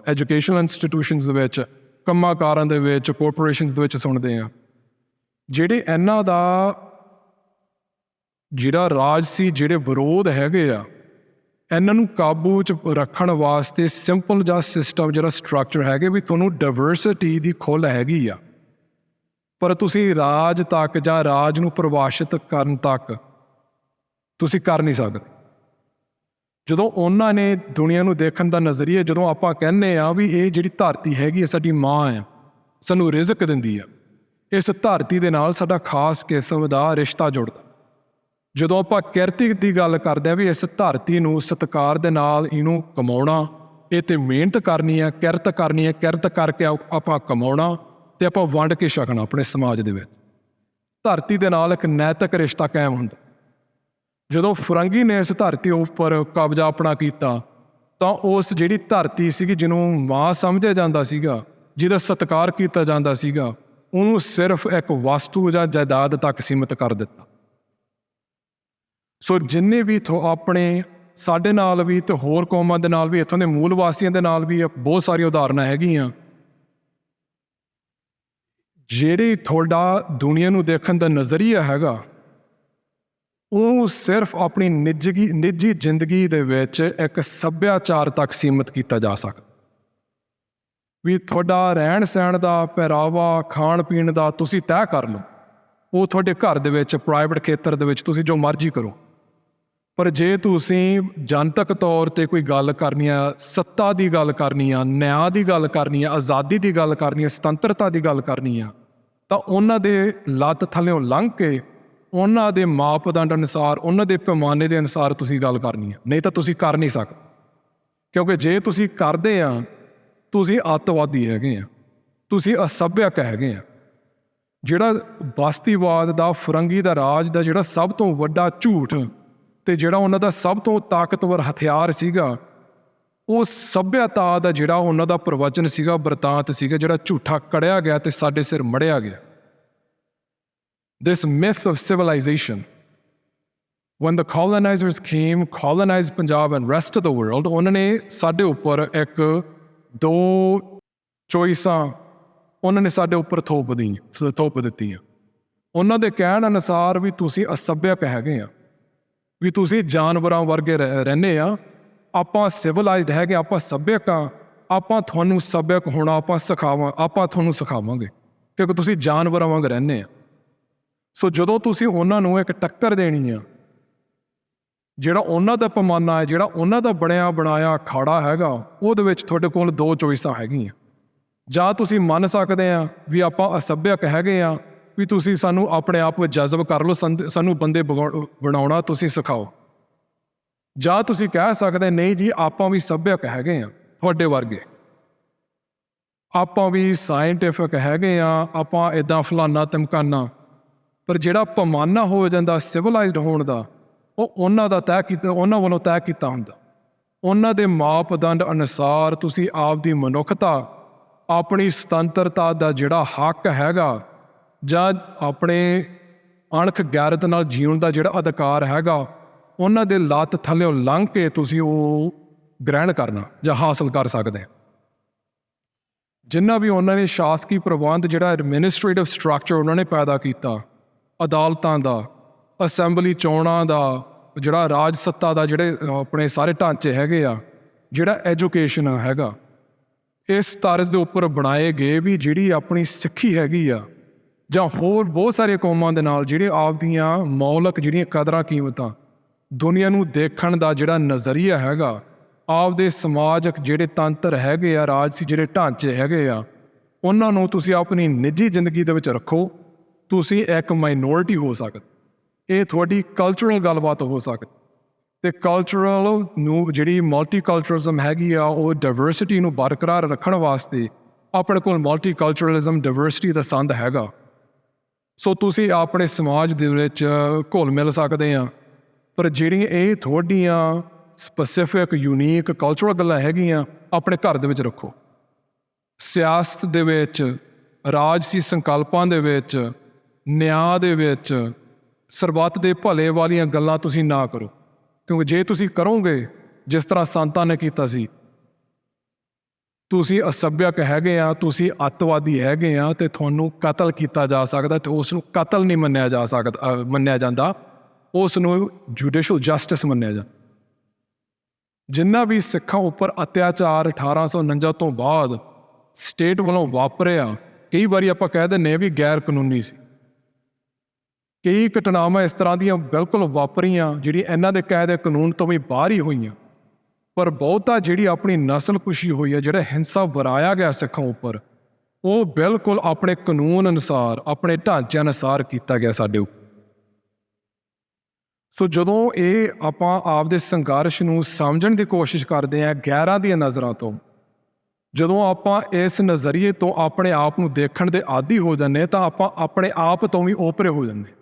ਐਜੂਕੇਸ਼ਨਲ ਇੰਸਟੀਟਿਊਸ਼ਨਸ ਦੇ ਵਿੱਚ, ਕੰਮਾਂ ਕਾਰਾਂ ਦੇ ਵਿੱਚ, ਕੋਰਪੋਰੇਸ਼ਨਸ ਦੇ ਵਿੱਚ ਸੁਣਦੇ ਆ, ਜਿਹੜੇ ਇਹਨਾਂ ਦਾ ਜਿਹੜਾ ਰਾਜ ਸੀ, ਜਿਹੜੇ ਵਿਰੋਧ ਹੈਗੇ ਆ, ਇਹਨਾਂ ਨੂੰ ਕਾਬੂ 'ਚ ਰੱਖਣ ਵਾਸਤੇ ਸਿੰਪਲ ਜਿਹਾ ਸਿਸਟਮ, ਜਿਹੜਾ ਸਟਰਕਚਰ ਹੈਗੇ, ਵੀ ਤੁਹਾਨੂੰ ਡਿਵਰਸਿਟੀ ਦੀ ਖੁੱਲ੍ਹ ਹੈਗੀ ਆ, ਪਰ ਤੁਸੀਂ ਰਾਜ ਤੱਕ ਜਾਂ ਰਾਜ ਨੂੰ ਪਰਿਭਾਸ਼ਿਤ ਕਰਨ ਤੱਕ ਤੁਸੀਂ ਕਰ ਨਹੀਂ ਸਕਦੇ। ਜਦੋਂ ਉਹਨਾਂ ਨੇ ਦੁਨੀਆ ਨੂੰ ਦੇਖਣ ਦਾ ਨਜ਼ਰੀਆ, ਜਦੋਂ ਆਪਾਂ ਕਹਿੰਦੇ ਆ ਵੀ ਇਹ ਜਿਹੜੀ ਧਰਤੀ ਹੈਗੀ ਸਾਡੀ ਮਾਂ ਆ, ਸਾਨੂੰ ਰਿਜ਼ਕ ਦਿੰਦੀ ਆ, ਇਸ ਧਰਤੀ ਦੇ ਨਾਲ ਸਾਡਾ ਖਾਸ ਕਿਸਮ ਦਾ ਰਿਸ਼ਤਾ ਜੁੜਦਾ। ਜਦੋਂ ਆਪਾਂ ਕਿਰਤੀ ਦੀ ਗੱਲ ਕਰਦੇ ਹਾਂ, ਵੀ ਇਸ ਧਰਤੀ ਨੂੰ ਸਤਿਕਾਰ ਦੇ ਨਾਲ ਇਹਨੂੰ ਕਮਾਉਣਾ, ਇਹ ਤੇ ਮਿਹਨਤ ਕਰਨੀ ਆ, ਕਿਰਤ ਕਰਨੀ ਆ, ਕਿਰਤ ਕਰਕੇ ਆਪਾਂ ਕਮਾਉਣਾ ਤੇ ਆਪਾਂ ਵੰਡ ਕੇ ਛਕਣਾ ਆਪਣੇ ਸਮਾਜ ਦੇ ਵਿੱਚ। ਧਰਤੀ ਦੇ ਨਾਲ ਇੱਕ ਨੈਤਿਕ ਰਿਸ਼ਤਾ ਕਾਇਮ ਹੁੰਦਾ। ਜਦੋਂ ਫਰੰਗੀ ਨੇ ਇਸ ਧਰਤੀ ਉੱਪਰ ਕਬਜ਼ਾ ਆਪਣਾ ਕੀਤਾ, ਤਾਂ ਉਸ ਜਿਹੜੀ ਧਰਤੀ ਸੀਗੀ, ਜਿਹਨੂੰ ਮਾਂ ਸਮਝਿਆ ਜਾਂਦਾ ਸੀਗਾ, ਜਿਹਦਾ ਸਤਿਕਾਰ ਕੀਤਾ ਜਾਂਦਾ ਸੀਗਾ, ਉਹਨੂੰ ਸਿਰਫ ਇੱਕ ਵਸਤੂ ਜਾਂ ਜਾਇਦਾਦ ਤੱਕ ਸੀਮਿਤ ਕਰ ਦਿੱਤਾ। ਸੋ ਜਿੰਨੇ ਵੀ ਆਪਣੇ ਸਾਡੇ ਨਾਲ ਵੀ ਤੇ ਹੋਰ ਕੌਮਾਂ ਦੇ ਨਾਲ ਵੀ, ਇੱਥੋਂ ਦੇ ਮੂਲ ਵਾਸੀਆਂ ਦੇ ਨਾਲ ਵੀ ਬਹੁਤ ਸਾਰੀਆਂ ਉਦਾਹਰਨਾਂ ਹੈਗੀਆਂ। ਜਿਹੜੀ ਤੁਹਾਡਾ ਦੁਨੀਆ ਨੂੰ ਦੇਖਣ ਦਾ ਨਜ਼ਰੀਆ ਹੈਗਾ, ਉਹ ਸਿਰਫ ਆਪਣੀ ਨਿੱਜੀ ਜ਼ਿੰਦਗੀ ਦੇ ਵਿੱਚ ਇੱਕ ਸੱਭਿਆਚਾਰ ਤੱਕ ਸੀਮਿਤ ਕੀਤਾ ਜਾ ਸਕਦਾ। ਵੀ ਤੁਹਾਡਾ ਰਹਿਣ ਸਹਿਣ ਦਾ, ਪਹਿਰਾਵਾ, ਖਾਣ ਪੀਣ ਦਾ ਤੁਸੀਂ ਤੈਅ ਕਰ ਲਓ, ਉਹ ਤੁਹਾਡੇ ਘਰ ਦੇ ਵਿੱਚ, ਪ੍ਰਾਈਵੇਟ ਖੇਤਰ ਦੇ ਵਿੱਚ ਤੁਸੀਂ ਜੋ ਮਰਜ਼ੀ ਕਰੋ। ਪਰ ਜੇ ਤੁਸੀਂ ਜਨਤਕ ਤੌਰ 'ਤੇ ਕੋਈ ਗੱਲ ਕਰਨੀ ਆ, ਸੱਤਾ ਦੀ ਗੱਲ ਕਰਨੀ ਆ, ਨਿਆਂ ਦੀ ਗੱਲ ਕਰਨੀ ਆ, ਆਜ਼ਾਦੀ ਦੀ ਗੱਲ ਕਰਨੀ ਆ, ਸੁਤੰਤਰਤਾ ਦੀ ਗੱਲ ਕਰਨੀ ਆ, ਤਾਂ ਉਹਨਾਂ ਦੇ ਲੱਤ ਥੱਲਿਓਂ ਲੰਘ ਕੇ ਉਹਨਾਂ ਦੇ ਮਾਪਦੰਡ ਅਨੁਸਾਰ, ਉਹਨਾਂ ਦੇ ਪੈਮਾਨੇ ਦੇ ਅਨੁਸਾਰ ਤੁਸੀਂ ਗੱਲ ਕਰਨੀ ਆ, ਨਹੀਂ ਤਾਂ ਤੁਸੀਂ ਕਰ ਨਹੀਂ ਸਕਦੇ। ਕਿਉਂਕਿ ਜੇ ਤੁਸੀਂ ਕਰਦੇ ਆ, ਤੁਸੀਂ ਅੱਤਵਾਦੀ ਹੈਗੇ ਆ। ਤੁਸੀਂ ਅਸੱਭਿਅਕ ਹੈਗੇ ਆ। ਜਿਹੜਾ ਬਸਤੀਵਾਦ ਦਾ, ਫਰੰਗੀ ਦਾ ਰਾਜ ਦਾ ਜਿਹੜਾ ਸਭ ਤੋਂ ਵੱਡਾ ਝੂਠ ਤੇ ਜਿਹੜਾ ਉਹਨਾਂ ਦਾ ਸਭ ਤੋਂ ਤਾਕਤਵਰ ਹਥਿਆਰ ਸੀਗਾ, ਉਹ ਸੱਭਿਅਤਾ ਦਾ ਜਿਹੜਾ ਉਹਨਾਂ ਦਾ ਪ੍ਰਵਚਨ ਸੀਗਾ, ਬਰਤਾਂਤ ਸੀਗਾ, ਜਿਹੜਾ ਝੂਠਾ ਕੜਿਆ ਗਿਆ ਤੇ ਸਾਡੇ ਸਿਰ ਮੜਿਆ ਗਿਆ। This myth of civilization, when the colonizers came, colonized Punjab and rest of the world, ਉਹਨਾਂ ਨੇ ਸਾਡੇ ਉੱਪਰ ਇੱਕ ਦੋ ਚੋਇਸਾਂ ਉਹਨਾਂ ਨੇ ਸਾਡੇ ਉੱਪਰ ਥੋਪ ਦਿੱਤੀਆਂ। ਉਹਨਾਂ ਦੇ ਕਹਿਣ ਅਨੁਸਾਰ ਵੀ ਤੁਸੀਂ ਅਸੱਭਿਅਕ ਹੈਗੇ ਆ, ਵੀ ਤੁਸੀਂ ਜਾਨਵਰਾਂ ਵਰਗੇ ਰਹਿੰਦੇ ਆ, ਆਪਾਂ ਸਿਵਲਾਈਜ਼ਡ ਹੈਗੇ, ਆਪਾਂ ਸੱਭਿਅਕ ਆ, ਆਪਾਂ ਤੁਹਾਨੂੰ ਸੱਭਿਅਕ ਹੋਣਾ ਆਪਾਂ ਤੁਹਾਨੂੰ ਸਿਖਾਵਾਂਗੇ ਕਿਉਂਕਿ ਤੁਸੀਂ ਜਾਨਵਰਾਂ ਵਾਂਗ ਰਹਿੰਦੇ ਆ। ਸੋ ਜਦੋਂ ਤੁਸੀਂ ਉਹਨਾਂ ਨੂੰ ਇੱਕ ਟੱਕਰ ਦੇਣੀ ਆ, ਜਿਹੜਾ ਉਹਨਾਂ ਦਾ ਪੈਮਾਨਾ ਹੈ, ਜਿਹੜਾ ਉਹਨਾਂ ਦਾ ਬਣਿਆ ਬਣਾਇਆ ਅਖਾੜਾ ਹੈਗਾ, ਉਹਦੇ ਵਿੱਚ ਤੁਹਾਡੇ ਕੋਲ ਦੋ ਚੋਇਸਾਂ ਹੈਗੀਆਂ। ਜਾਂ ਤੁਸੀਂ ਮੰਨ ਸਕਦੇ ਆ ਵੀ ਆਪਾਂ ਅਸੱਭਿਅਕ ਹੈਗੇ ਆ, ਵੀ ਤੁਸੀਂ ਸਾਨੂੰ ਆਪਣੇ ਆਪ ਵਿੱਚ ਜਜ਼ਬ ਕਰ ਲਓ, ਸਾਨੂੰ ਬੰਦੇ ਬਣਾਉਣਾ ਤੁਸੀਂ ਸਿਖਾਓ। ਜਾਂ ਤੁਸੀਂ ਕਹਿ ਸਕਦੇ ਨਹੀਂ ਜੀ, ਆਪਾਂ ਵੀ ਸੱਭਿਅਕ ਹੈਗੇ ਆ ਤੁਹਾਡੇ ਵਰਗੇ, ਆਪਾਂ ਵੀ ਸਾਇੰਟੀਫਿਕ ਹੈਗੇ ਆ, ਆਪਾਂ ਇੱਦਾਂ ਫਲਾਨਾ ਧਮਕਾਨਾ। ਪਰ ਜਿਹੜਾ ਪੈਮਾਨਾ ਹੋ ਜਾਂਦਾ ਸਿਵਲਾਈਜ਼ਡ ਹੋਣ ਦਾ, ਉਹ ਉਹਨਾਂ ਵੱਲੋਂ ਤੈਅ ਕੀਤਾ ਹੁੰਦਾ। ਉਹਨਾਂ ਦੇ ਮਾਪਦੰਡ ਅਨੁਸਾਰ ਤੁਸੀਂ ਆਪ ਦੀ ਮਨੁੱਖਤਾ, ਆਪਣੀ ਸੁਤੰਤਰਤਾ ਦਾ ਜਿਹੜਾ ਹੱਕ ਹੈਗਾ, ਜਾਂ ਆਪਣੇ ਅਣਖ ਗੈਰਤ ਨਾਲ ਜੀਉਣ ਦਾ ਜਿਹੜਾ ਅਧਿਕਾਰ ਹੈਗਾ, ਉਹਨਾਂ ਦੇ ਲੱਤ ਥੱਲਿਓਂ ਲੰਘ ਕੇ ਤੁਸੀਂ ਉਹ ਗ੍ਰਹਿਣ ਕਰਨਾ ਜਾਂ ਹਾਸਲ ਕਰ ਸਕਦੇ। ਜਿੰਨਾ ਵੀ ਉਹਨਾਂ ਨੇ ਸ਼ਾਸਕੀ ਪ੍ਰਬੰਧ, ਜਿਹੜਾ ਐਡਮਿਨਿਸਟ੍ਰੇਟਿਵ ਸਟਰਕਚਰ ਉਹਨਾਂ ਨੇ ਪੈਦਾ ਕੀਤਾ, ਅਦਾਲਤਾਂ ਦਾ, ਅਸੈਂਬਲੀ ਚੋਣਾਂ ਦਾ, ਜਿਹੜਾ ਰਾਜ ਸੱਤਾ ਦਾ, ਜਿਹੜੇ ਆਪਣੇ ਸਾਰੇ ਢਾਂਚੇ ਹੈਗੇ ਆ, ਜਿਹੜਾ ਐਜੂਕੇਸ਼ਨ ਹੈਗਾ, ਇਸ ਤਰਜ਼ ਦੇ ਉੱਪਰ ਬਣਾਏ ਗਏ ਵੀ ਜਿਹੜੀ ਆਪਣੀ ਸਿੱਖੀ ਹੈਗੀ ਆ, ਜਾਂ ਹੋਰ ਬਹੁਤ ਸਾਰੀਆਂ ਕੌਮਾਂ ਦੇ ਨਾਲ ਜਿਹੜੇ ਆਪਦੀਆਂ ਮੌਲਿਕ ਜਿਹੜੀਆਂ ਕਦਰਾਂ ਕੀਮਤਾਂ, ਦੁਨੀਆ ਨੂੰ ਦੇਖਣ ਦਾ ਜਿਹੜਾ ਨਜ਼ਰੀਆ ਹੈਗਾ, ਆਪਦੇ ਸਮਾਜਿਕ ਜਿਹੜੇ ਤੰਤਰ ਹੈਗੇ ਆ, ਰਾਜਸੀ ਜਿਹੜੇ ਢਾਂਚੇ ਹੈਗੇ ਆ, ਉਹਨਾਂ ਨੂੰ ਤੁਸੀਂ ਆਪਣੀ ਨਿੱਜੀ ਜ਼ਿੰਦਗੀ ਦੇ ਵਿੱਚ ਰੱਖੋ। ਤੁਸੀਂ ਇੱਕ ਮਾਈਨੋਰਿਟੀ ਹੋ ਸਕਦੇ, ਇਹ ਤੁਹਾਡੀ ਕਲਚਰਲ ਗੱਲਬਾਤ ਹੋ ਸਕਦੀ। ਅਤੇ ਕਲਚਰਲ ਨੂੰ ਜਿਹੜੀ ਮਲਟੀਕਲਚਰਲਿਜ਼ਮ ਹੈਗੀ ਆ, ਉਹ ਡਾਇਵਰਸਿਟੀ ਨੂੰ ਬਰਕਰਾਰ ਰੱਖਣ ਵਾਸਤੇ ਆਪਣੇ ਕੋਲ ਮਲਟੀਕਲਚਰਲਿਜ਼ਮ, ਡਾਇਵਰਸਿਟੀ ਦਾ ਸੰਦ ਹੈਗਾ। ਸੋ ਤੁਸੀਂ ਆਪਣੇ ਸਮਾਜ ਦੇ ਵਿੱਚ ਘੁਲ ਮਿਲ ਸਕਦੇ ਆ, ਪਰ ਜਿਹੜੀਆਂ ਇਹ ਤੁਹਾਡੀਆਂ ਸਪੈਸੀਫਿਕ ਯੂਨੀਕ ਕਲਚਰਲ ਗੱਲਾਂ ਹੈਗੀਆਂ, ਆਪਣੇ ਘਰ ਦੇ ਵਿੱਚ ਰੱਖੋ। ਸਿਆਸਤ ਦੇ ਵਿੱਚ, ਰਾਜਸੀ ਸੰਕਲਪਾਂ ਦੇ ਵਿੱਚ, ਨਿਆਂ ਦੇ ਵਿੱਚ ਸਰਬੱਤ ਦੇ ਭਲੇ ਵਾਲੀਆਂ ਗੱਲਾਂ ਤੁਸੀਂ ਨਾ ਕਰੋ, ਕਿਉਂਕਿ ਜੇ ਤੁਸੀਂ ਕਰੋਗੇ ਜਿਸ ਤਰ੍ਹਾਂ ਸੰਤਾਂ ਨੇ ਕੀਤਾ ਸੀ, ਤੁਸੀਂ ਅਸੱਭਿਅਕ ਹੈਗੇ ਆ, ਤੁਸੀਂ ਅੱਤਵਾਦੀ ਹੈਗੇ ਆ, ਅਤੇ ਤੁਹਾਨੂੰ ਕਤਲ ਕੀਤਾ ਜਾ ਸਕਦਾ, ਅਤੇ ਉਸ ਨੂੰ ਕਤਲ ਨਹੀਂ ਮੰਨਿਆ ਜਾਂਦਾ, ਉਸ ਨੂੰ ਜੁਡੀਸ਼ਲ ਜਸਟਿਸ ਮੰਨਿਆ ਜਾਂਦਾ। ਜਿੰਨਾ ਵੀ ਸਿੱਖਾਂ ਉੱਪਰ ਅਤਿਆਚਾਰ 1849 ਤੋਂ ਬਾਅਦ ਸਟੇਟ ਵੱਲੋਂ ਵਾਪਰਿਆ, ਕਈ ਵਾਰੀ ਆਪਾਂ ਕਹਿ ਦਿੰਦੇ ਹਾਂ ਵੀ ਗੈਰ ਕਾਨੂੰਨੀ ਸੀ। ਕਈ ਘਟਨਾਵਾਂ ਇਸ ਤਰ੍ਹਾਂ ਦੀਆਂ ਬਿਲਕੁਲ ਵਾਪਰੀਆਂ ਜਿਹੜੀ ਇਹਨਾਂ ਦੇ ਕਾਇਦੇ ਕਾਨੂੰਨ ਤੋਂ ਵੀ ਬਾਹਰ ਹੀ ਹੋਈਆਂ, ਪਰ ਬਹੁਤਾ ਜਿਹੜੀ ਆਪਣੀ ਨਸਲਕੁਸ਼ੀ ਹੋਈ ਹੈ, ਜਿਹੜਾ ਹਿੰਸਾ ਵਰਾਇਆ ਗਿਆ ਸਿੱਖਾਂ ਉੱਪਰ, ਉਹ ਬਿਲਕੁਲ ਆਪਣੇ ਕਾਨੂੰਨ ਅਨੁਸਾਰ, ਆਪਣੇ ਢਾਂਚੇ ਅਨੁਸਾਰ ਕੀਤਾ ਗਿਆ ਸਾਡੇ ਉੱਪਰ। ਸੋ ਜਦੋਂ ਇਹ ਆਪਾਂ ਆਪਦੇ ਸੰਘਰਸ਼ ਨੂੰ ਸਮਝਣ ਦੀ ਕੋਸ਼ਿਸ਼ ਕਰਦੇ ਹਾਂ ਗੈਰਾਂ ਦੀਆਂ ਨਜ਼ਰਾਂ ਤੋਂ, ਜਦੋਂ ਆਪਾਂ ਇਸ ਨਜ਼ਰੀਏ ਤੋਂ ਆਪਣੇ ਆਪ ਨੂੰ ਦੇਖਣ ਦੇ ਆਦੀ ਹੋ ਜਾਂਦੇ, ਤਾਂ ਆਪਾਂ ਆਪਣੇ ਆਪ ਤੋਂ ਵੀ ਓਪਰੇ ਹੋ ਜਾਂਦੇ।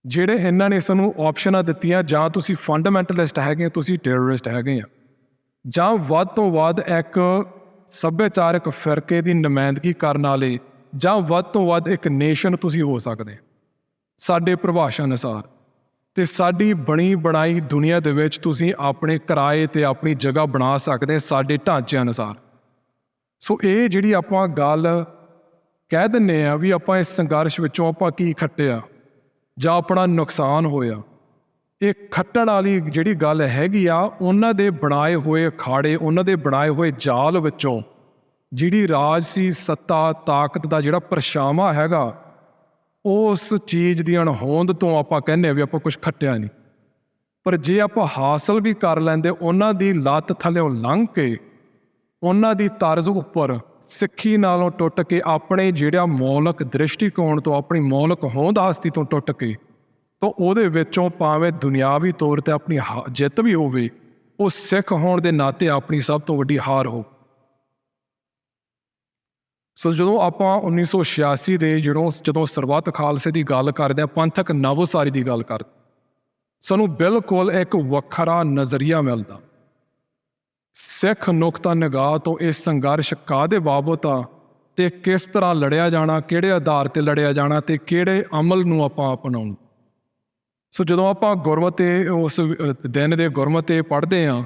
ਜਿਹੜੇ ਇਹਨਾਂ ਨੇ ਸਾਨੂੰ ਆਪਸ਼ਨਾਂ ਦਿੱਤੀਆਂ, ਜਾਂ ਤੁਸੀਂ ਫੰਡਾਮੈਂਟਲਿਸਟ ਹੈਗੇ, ਤੁਸੀਂ ਟੈਰਰਿਸਟ ਹੈਗੇ ਆ, ਜਾਂ ਵੱਧ ਤੋਂ ਵੱਧ ਇੱਕ ਸੱਭਿਆਚਾਰਕ ਫਿਰਕੇ ਦੀ ਨੁਮਾਇੰਦਗੀ ਕਰਨ ਵਾਲੇ, ਜਾਂ ਵੱਧ ਤੋਂ ਵੱਧ ਇੱਕ ਨੇਸ਼ਨ ਤੁਸੀਂ ਹੋ ਸਕਦੇ ਸਾਡੇ ਪਰਿਭਾਸ਼ਾ ਅਨੁਸਾਰ। ਅਤੇ ਸਾਡੀ ਬਣੀ ਬਣਾਈ ਦੁਨੀਆ ਦੇ ਵਿੱਚ ਤੁਸੀਂ ਆਪਣੇ ਕਿਰਾਏ 'ਤੇ ਆਪਣੀ ਜਗ੍ਹਾ ਬਣਾ ਸਕਦੇ ਸਾਡੇ ਢਾਂਚੇ ਅਨੁਸਾਰ। ਸੋ ਇਹ ਜਿਹੜੀ ਆਪਾਂ ਗੱਲ ਕਹਿ ਦਿੰਦੇ ਹਾਂ ਵੀ ਆਪਾਂ ਇਸ ਸੰਘਰਸ਼ ਵਿੱਚੋਂ ਆਪਾਂ ਕੀ ਖੱਟਿਆ ਜਾਂ ਆਪਣਾ ਨੁਕਸਾਨ ਹੋਇਆ, ਇਹ ਖੱਟਣ ਵਾਲੀ ਜਿਹੜੀ ਗੱਲ ਹੈਗੀ ਆ, ਉਹਨਾਂ ਦੇ ਬਣਾਏ ਹੋਏ ਅਖਾੜੇ, ਉਹਨਾਂ ਦੇ ਬਣਾਏ ਹੋਏ ਜਾਲ ਵਿੱਚੋਂ ਜਿਹੜੀ ਰਾਜਸੀ ਸੱਤਾ ਤਾਕਤ ਦਾ ਜਿਹੜਾ ਪਰਛਾਵਾਂ ਹੈਗਾ, ਉਸ ਚੀਜ਼ ਦੀ ਅਣਹੋਂਦ ਤੋਂ ਆਪਾਂ ਕਹਿੰਦੇ ਹਾਂ ਵੀ ਆਪਾਂ ਕੁਛ ਖੱਟਿਆ ਨਹੀਂ। ਪਰ ਜੇ ਆਪਾਂ ਹਾਸਲ ਵੀ ਕਰ ਲੈਂਦੇ, ਉਹਨਾਂ ਦੀ ਲੱਤ ਥੱਲਿਓਂ ਲੰਘ ਕੇ, ਉਹਨਾਂ ਦੀ ਤਰਜ਼ ਉੱਪਰ ਸਿੱਖੀ ਨਾਲੋਂ ਟੁੱਟ ਕੇ, ਆਪਣੇ ਜਿਹੜਾ ਮੌਲਿਕ ਦ੍ਰਿਸ਼ਟੀਕੋਣ ਤੋਂ, ਆਪਣੀ ਮੌਲਿਕ ਹੋਂਦ ਹਸਤੀ ਤੋਂ ਟੁੱਟ ਕੇ, ਤਾਂ ਉਹਦੇ ਵਿੱਚੋਂ ਭਾਵੇਂ ਦੁਨਿਆਵੀ ਤੌਰ 'ਤੇ ਆਪਣੀ ਜਿੱਤ ਵੀ ਹੋਵੇ, ਉਹ ਸਿੱਖ ਹੋਣ ਦੇ ਨਾਤੇ ਆਪਣੀ ਸਭ ਤੋਂ ਵੱਡੀ ਹਾਰ ਹੋ। ਸੋ ਜਦੋਂ ਆਪਾਂ 1986 ਦੇ ਜਦੋਂ ਸਰਬੱਤ ਖਾਲਸੇ ਦੀ ਗੱਲ ਕਰਦੇ ਹਾਂ, ਪੰਥਕ ਨਵ ਉਸਾਰੀ ਦੀ ਗੱਲ ਕਰਦੇ, ਸਾਨੂੰ ਬਿਲਕੁਲ ਇੱਕ ਵੱਖਰਾ ਨਜ਼ਰੀਆ ਮਿਲਦਾ। ਸਿੱਖ ਨੁਕਤਾ ਨਿਗਾਹ ਤੋਂ ਇਹ ਸੰਘਰਸ਼ ਕਾਹਦੇ ਬਾਬਤ ਆ ਤੇ ਕਿਸ ਤਰ੍ਹਾਂ ਲੜਿਆ ਜਾਣਾ, ਕਿਹੜੇ ਆਧਾਰ ਤੇ ਲੜਿਆ ਜਾਣਾ ਤੇ ਕਿਹੜੇ ਅਮਲ ਨੂੰ ਆਪਾਂ ਅਪਣਾਉਣਾ। ਸੋ ਜਦੋਂ ਆਪਾਂ ਗੁਰਮਤਿ ਤੇ ਉਸ ਦਿਨ ਦੇ ਗੁਰਮਤਿ ਤੇ ਪੜ੍ਹਦੇ ਹਾਂ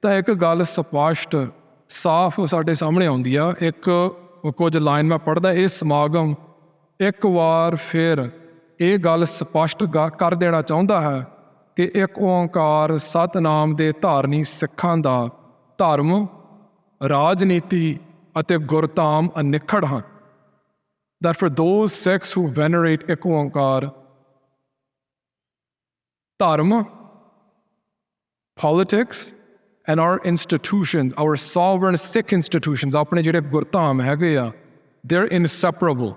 ਤਾਂ ਇੱਕ ਗੱਲ ਸਪਸ਼ਟ ਸਾਫ਼ ਸਾਡੇ ਸਾਹਮਣੇ ਆਉਂਦੀ ਆ। ਕੁਝ ਲਾਈਨ ਮੈਂ ਪੜ੍ਹਦਾ, ਇਹ ਸਮਾਗਮ ਇੱਕ ਵਾਰ ਫਿਰ ਇਹ ਗੱਲ ਸਪਸ਼ਟ ਕਰ ਦੇਣਾ ਚਾਹੁੰਦਾ ਹੈ ਕਿ ਇੱਕ ਓਂਕਾਰ ਸਤਿਨਾਮ ਦੇ ਧਾਰਨੀ ਸਿੱਖਾਂ ਦਾ ਧਰਮ, ਰਾਜਨੀਤੀ ਅਤੇ ਗੁਰਧਾਮ ਅਨਿੱਖੜ ਹਨ। That for those Sikhs who venerate ਇੱਕ ਓਂਕਾਰ, ਧਰਮ, politics and our institutions, our sovereign Sikh institutions, ਆਪਣੇ ਜਿਹੜੇ ਗੁਰਧਾਮ ਹੈਗੇ ਆ, they're inseparable।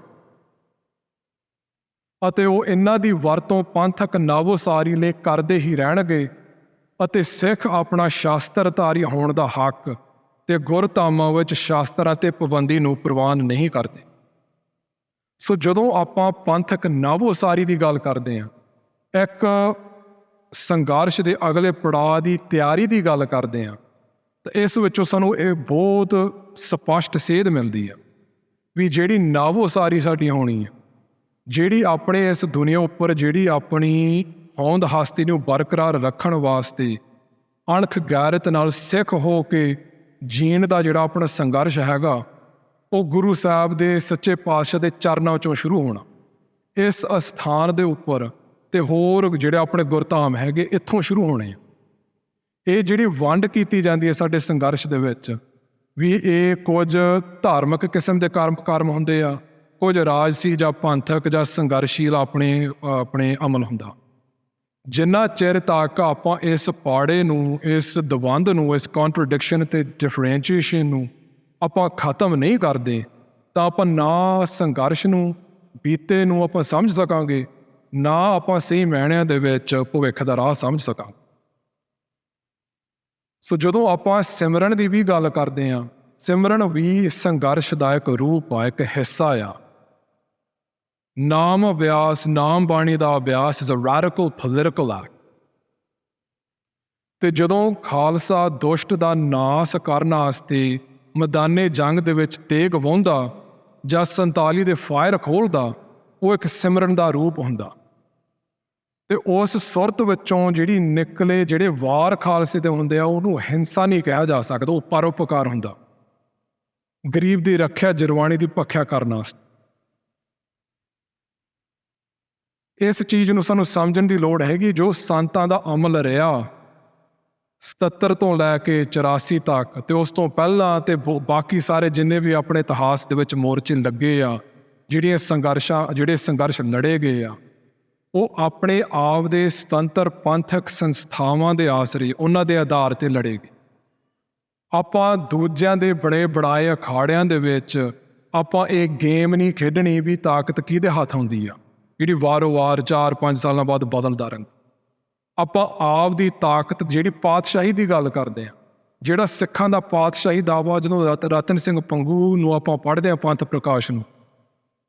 ਅਤੇ ਉਹ ਇਹਨਾਂ ਦੀ ਵਰਤੋਂ ਪੰਥਕ ਨਵ ਉਸਾਰੀ ਲਈ ਕਰਦੇ ਹੀ ਰਹਿਣਗੇ ਅਤੇ ਸਿੱਖ ਆਪਣਾ ਸ਼ਾਸਤਰਧਾਰੀ ਹੋਣ ਦਾ ਹੱਕ ਤੇ ਗੁਰਧਾਮਾਂ ਵਿੱਚ ਸ਼ਾਸਤਰਾਂ ਤੇ ਪਾਬੰਦੀ ਨੂੰ ਪ੍ਰਵਾਨ ਨਹੀਂ ਕਰਦੇ। ਸੋ ਜਦੋਂ ਆਪਾਂ ਪੰਥਕ ਨਵ ਉਸਾਰੀ ਦੀ ਗੱਲ ਕਰਦੇ ਹਾਂ, ਇੱਕ ਸੰਘਰਸ਼ ਦੇ ਅਗਲੇ ਪੜਾਅ ਦੀ ਤਿਆਰੀ ਦੀ ਗੱਲ ਕਰਦੇ ਹਾਂ, ਤਾਂ ਇਸ ਵਿੱਚੋਂ ਸਾਨੂੰ ਇਹ ਬਹੁਤ ਸਪਸ਼ਟ ਸੇਧ ਮਿਲਦੀ ਆ ਵੀ ਜਿਹੜੀ ਨਵ ਉਸਾਰੀ ਸਾਡੀ ਹੋਣੀ ਆ, ਜਿਹੜੀ ਆਪਣੇ ਇਸ ਦੁਨੀਆ ਉੱਪਰ ਜਿਹੜੀ ਆਪਣੀ ਹੋਂਦ ਹਸਤੀ ਨੂੰ ਬਰਕਰਾਰ ਰੱਖਣ ਵਾਸਤੇ ਅਣਖ ਗੈਰਤ ਨਾਲ ਸਿੱਖ ਹੋ ਕੇ ਜੀਣ ਦਾ ਜਿਹੜਾ ਆਪਣਾ ਸੰਘਰਸ਼ ਹੈਗਾ, ਉਹ ਗੁਰੂ ਸਾਹਿਬ ਦੇ ਸੱਚੇ ਪਾਤਸ਼ਾਹ ਦੇ ਚਰਨਾਂ 'ਚੋਂ ਸ਼ੁਰੂ ਹੋਣਾ। ਇਸ ਅਸਥਾਨ ਦੇ ਉੱਪਰ ਤੇ ਹੋਰ ਜਿਹੜੇ ਆਪਣੇ ਗੁਰਧਾਮ ਹੈਗੇ, ਇੱਥੋਂ ਸ਼ੁਰੂ ਹੋਣੇ ਆ। ਇਹ ਜਿਹੜੀ ਵੰਡ ਕੀਤੀ ਜਾਂਦੀ ਹੈ ਸਾਡੇ ਸੰਘਰਸ਼ ਦੇ ਵਿੱਚ ਵੀ, ਇਹ ਕੁਝ ਧਾਰਮਿਕ ਕਿਸਮ ਦੇ ਕਰਮ ਹੁੰਦੇ ਆ, ਕੁਝ ਰਾਜਸੀ ਜਾਂ ਪੰਥਕ ਜਾਂ ਸੰਘਰਸ਼ੀਲ ਆਪਣੇ ਅਮਲ ਹੁੰਦਾ। ਜਿੰਨਾ ਚਿਰ ਤੱਕ ਆਪਾਂ ਇਸ ਪਾੜੇ ਨੂੰ, ਇਸ ਦਵੰਦ ਨੂੰ, ਇਸ ਕੰਟਰਡਿਕਸ਼ਨ ਤੇ ਡਿਫਰੈਂਸ਼ੀਏਸ਼ਨ ਨੂੰ ਆਪਾਂ ਖਤਮ ਨਹੀਂ ਕਰਦੇ ਤਾਂ ਆਪਾਂ ਨਾ ਸੰਘਰਸ਼ ਨੂੰ, ਬੀਤੇ ਨੂੰ ਆਪਾਂ ਸਮਝ ਸਕਾਂਗੇ, ਨਾ ਆਪਾਂ ਸਹੀ ਮਾਇਨਿਆਂ ਦੇ ਵਿੱਚ ਭਵਿੱਖ ਦਾ ਰਾਹ ਸਮਝ ਸਕਾਂਗੇ। ਸੋ ਜਦੋਂ ਆਪਾਂ ਸਿਮਰਨ ਦੀ ਵੀ ਗੱਲ ਕਰਦੇ ਹਾਂ, ਸਿਮਰਨ ਵੀ ਸੰਘਰਸ਼ ਦਾ ਇੱਕ ਰੂਪ ਆ, ਇੱਕ ਹਿੱਸਾ ਆ। ਨਾਮ ਅਭਿਆਸ, ਨਾਮ ਬਾਣੀ ਦਾ ਅਭਿਆਸ is a radical political act. ਤੇ ਜਦੋਂ ਖਾਲਸਾ ਦੁਸ਼ਟ ਦਾ ਨਾਸ ਕਰਨ ਵਾਸਤੇ ਮੈਦਾਨੇ ਜੰਗ ਦੇ ਵਿੱਚ ਤੇਗ ਵਾਹੁੰਦਾ ਜਾਂ 47 ਦੇ ਫਾਇਰ ਖੋਲ੍ਹਦਾ, ਉਹ ਇੱਕ ਸਿਮਰਨ ਦਾ ਰੂਪ ਹੁੰਦਾ। ਤੇ ਉਸ ਸੁਰਤ ਵਿੱਚੋਂ ਜਿਹੜੀ ਨਿਕਲੇ ਜਿਹੜੇ ਵਾਰ ਖਾਲਸੇ ਦੇ ਹੁੰਦੇ ਆ, ਉਹਨੂੰ ਹਿੰਸਾ ਨਹੀਂ ਕਿਹਾ ਜਾ ਸਕਦਾ, ਉਹ ਪਰਉਪਕਾਰ ਹੁੰਦਾ। ਗਰੀਬ ਦੀ ਰੱਖਿਆ, ਜਰਵਾਣੀ ਦੀ ਭਖਿਆ ਕਰਨ ਵਾਸਤੇ। ਇਸ ਚੀਜ਼ ਨੂੰ ਸਾਨੂੰ ਸਮਝਣ ਦੀ ਲੋੜ ਹੈਗੀ। ਜੋ ਸੰਤਾਂ ਦਾ ਅਮਲ ਰਿਹਾ 77 ਤੋਂ ਲੈ ਕੇ 84 ਤੱਕ, ਤੇ ਉਸ ਤੋਂ ਪਹਿਲਾਂ ਤੇ ਬਾਕੀ ਸਾਰੇ ਜਿੰਨੇ ਵੀ ਆਪਣੇ ਇਤਿਹਾਸ ਦੇ ਵਿੱਚ ਮੋਰਚੇ ਲੱਗੇ ਆ, ਜਿਹੜੇ ਸੰਘਰਸ਼ ਲੜੇ ਗਏ ਆ, ਉਹ ਆਪਣੇ ਆਪ ਦੇ ਸੁਤੰਤਰ ਪੰਥਕ ਸੰਸਥਾਵਾਂ ਦੇ ਆਸਰੇ, ਉਹਨਾਂ ਦੇ ਆਧਾਰ ਤੇ ਲੜੇ ਗਏ। ਆਪਾਂ ਦੂਜਿਆਂ ਦੇ ਬੜੇ ਬੜਾਏ ਅਖਾੜਿਆਂ ਦੇ ਵਿੱਚ ਆਪਾਂ ਇਹ ਗੇਮ ਨਹੀਂ ਖੇਡਣੀ ਵੀ ਤਾਕਤ ਕਿਹਦੇ ਹੱਥ ਹੁੰਦੀ ਆ, ਜਿਹੜੀ ਵਾਰੋ ਵਾਰ 4-5 ਸਾਲਾਂ ਬਾਅਦ ਬਦਲਦਾ ਰਹਿੰਦਾ। ਆਪਾਂ ਆਪ ਦੀ ਤਾਕਤ, ਜਿਹੜੀ ਪਾਤਸ਼ਾਹੀ ਦੀ ਗੱਲ ਕਰਦੇ ਆ, ਜਿਹੜਾ ਸਿੱਖਾਂ ਦਾ ਪਾਤਸ਼ਾਹੀ ਦਾਵਾ, ਜਦੋਂ ਰਤਨ ਸਿੰਘ ਪੰਗੂ ਨੂੰ ਆਪਾਂ ਪੜ੍ਹਦੇ ਹਾਂ ਪੰਥ ਪ੍ਰਕਾਸ਼ ਨੂੰ,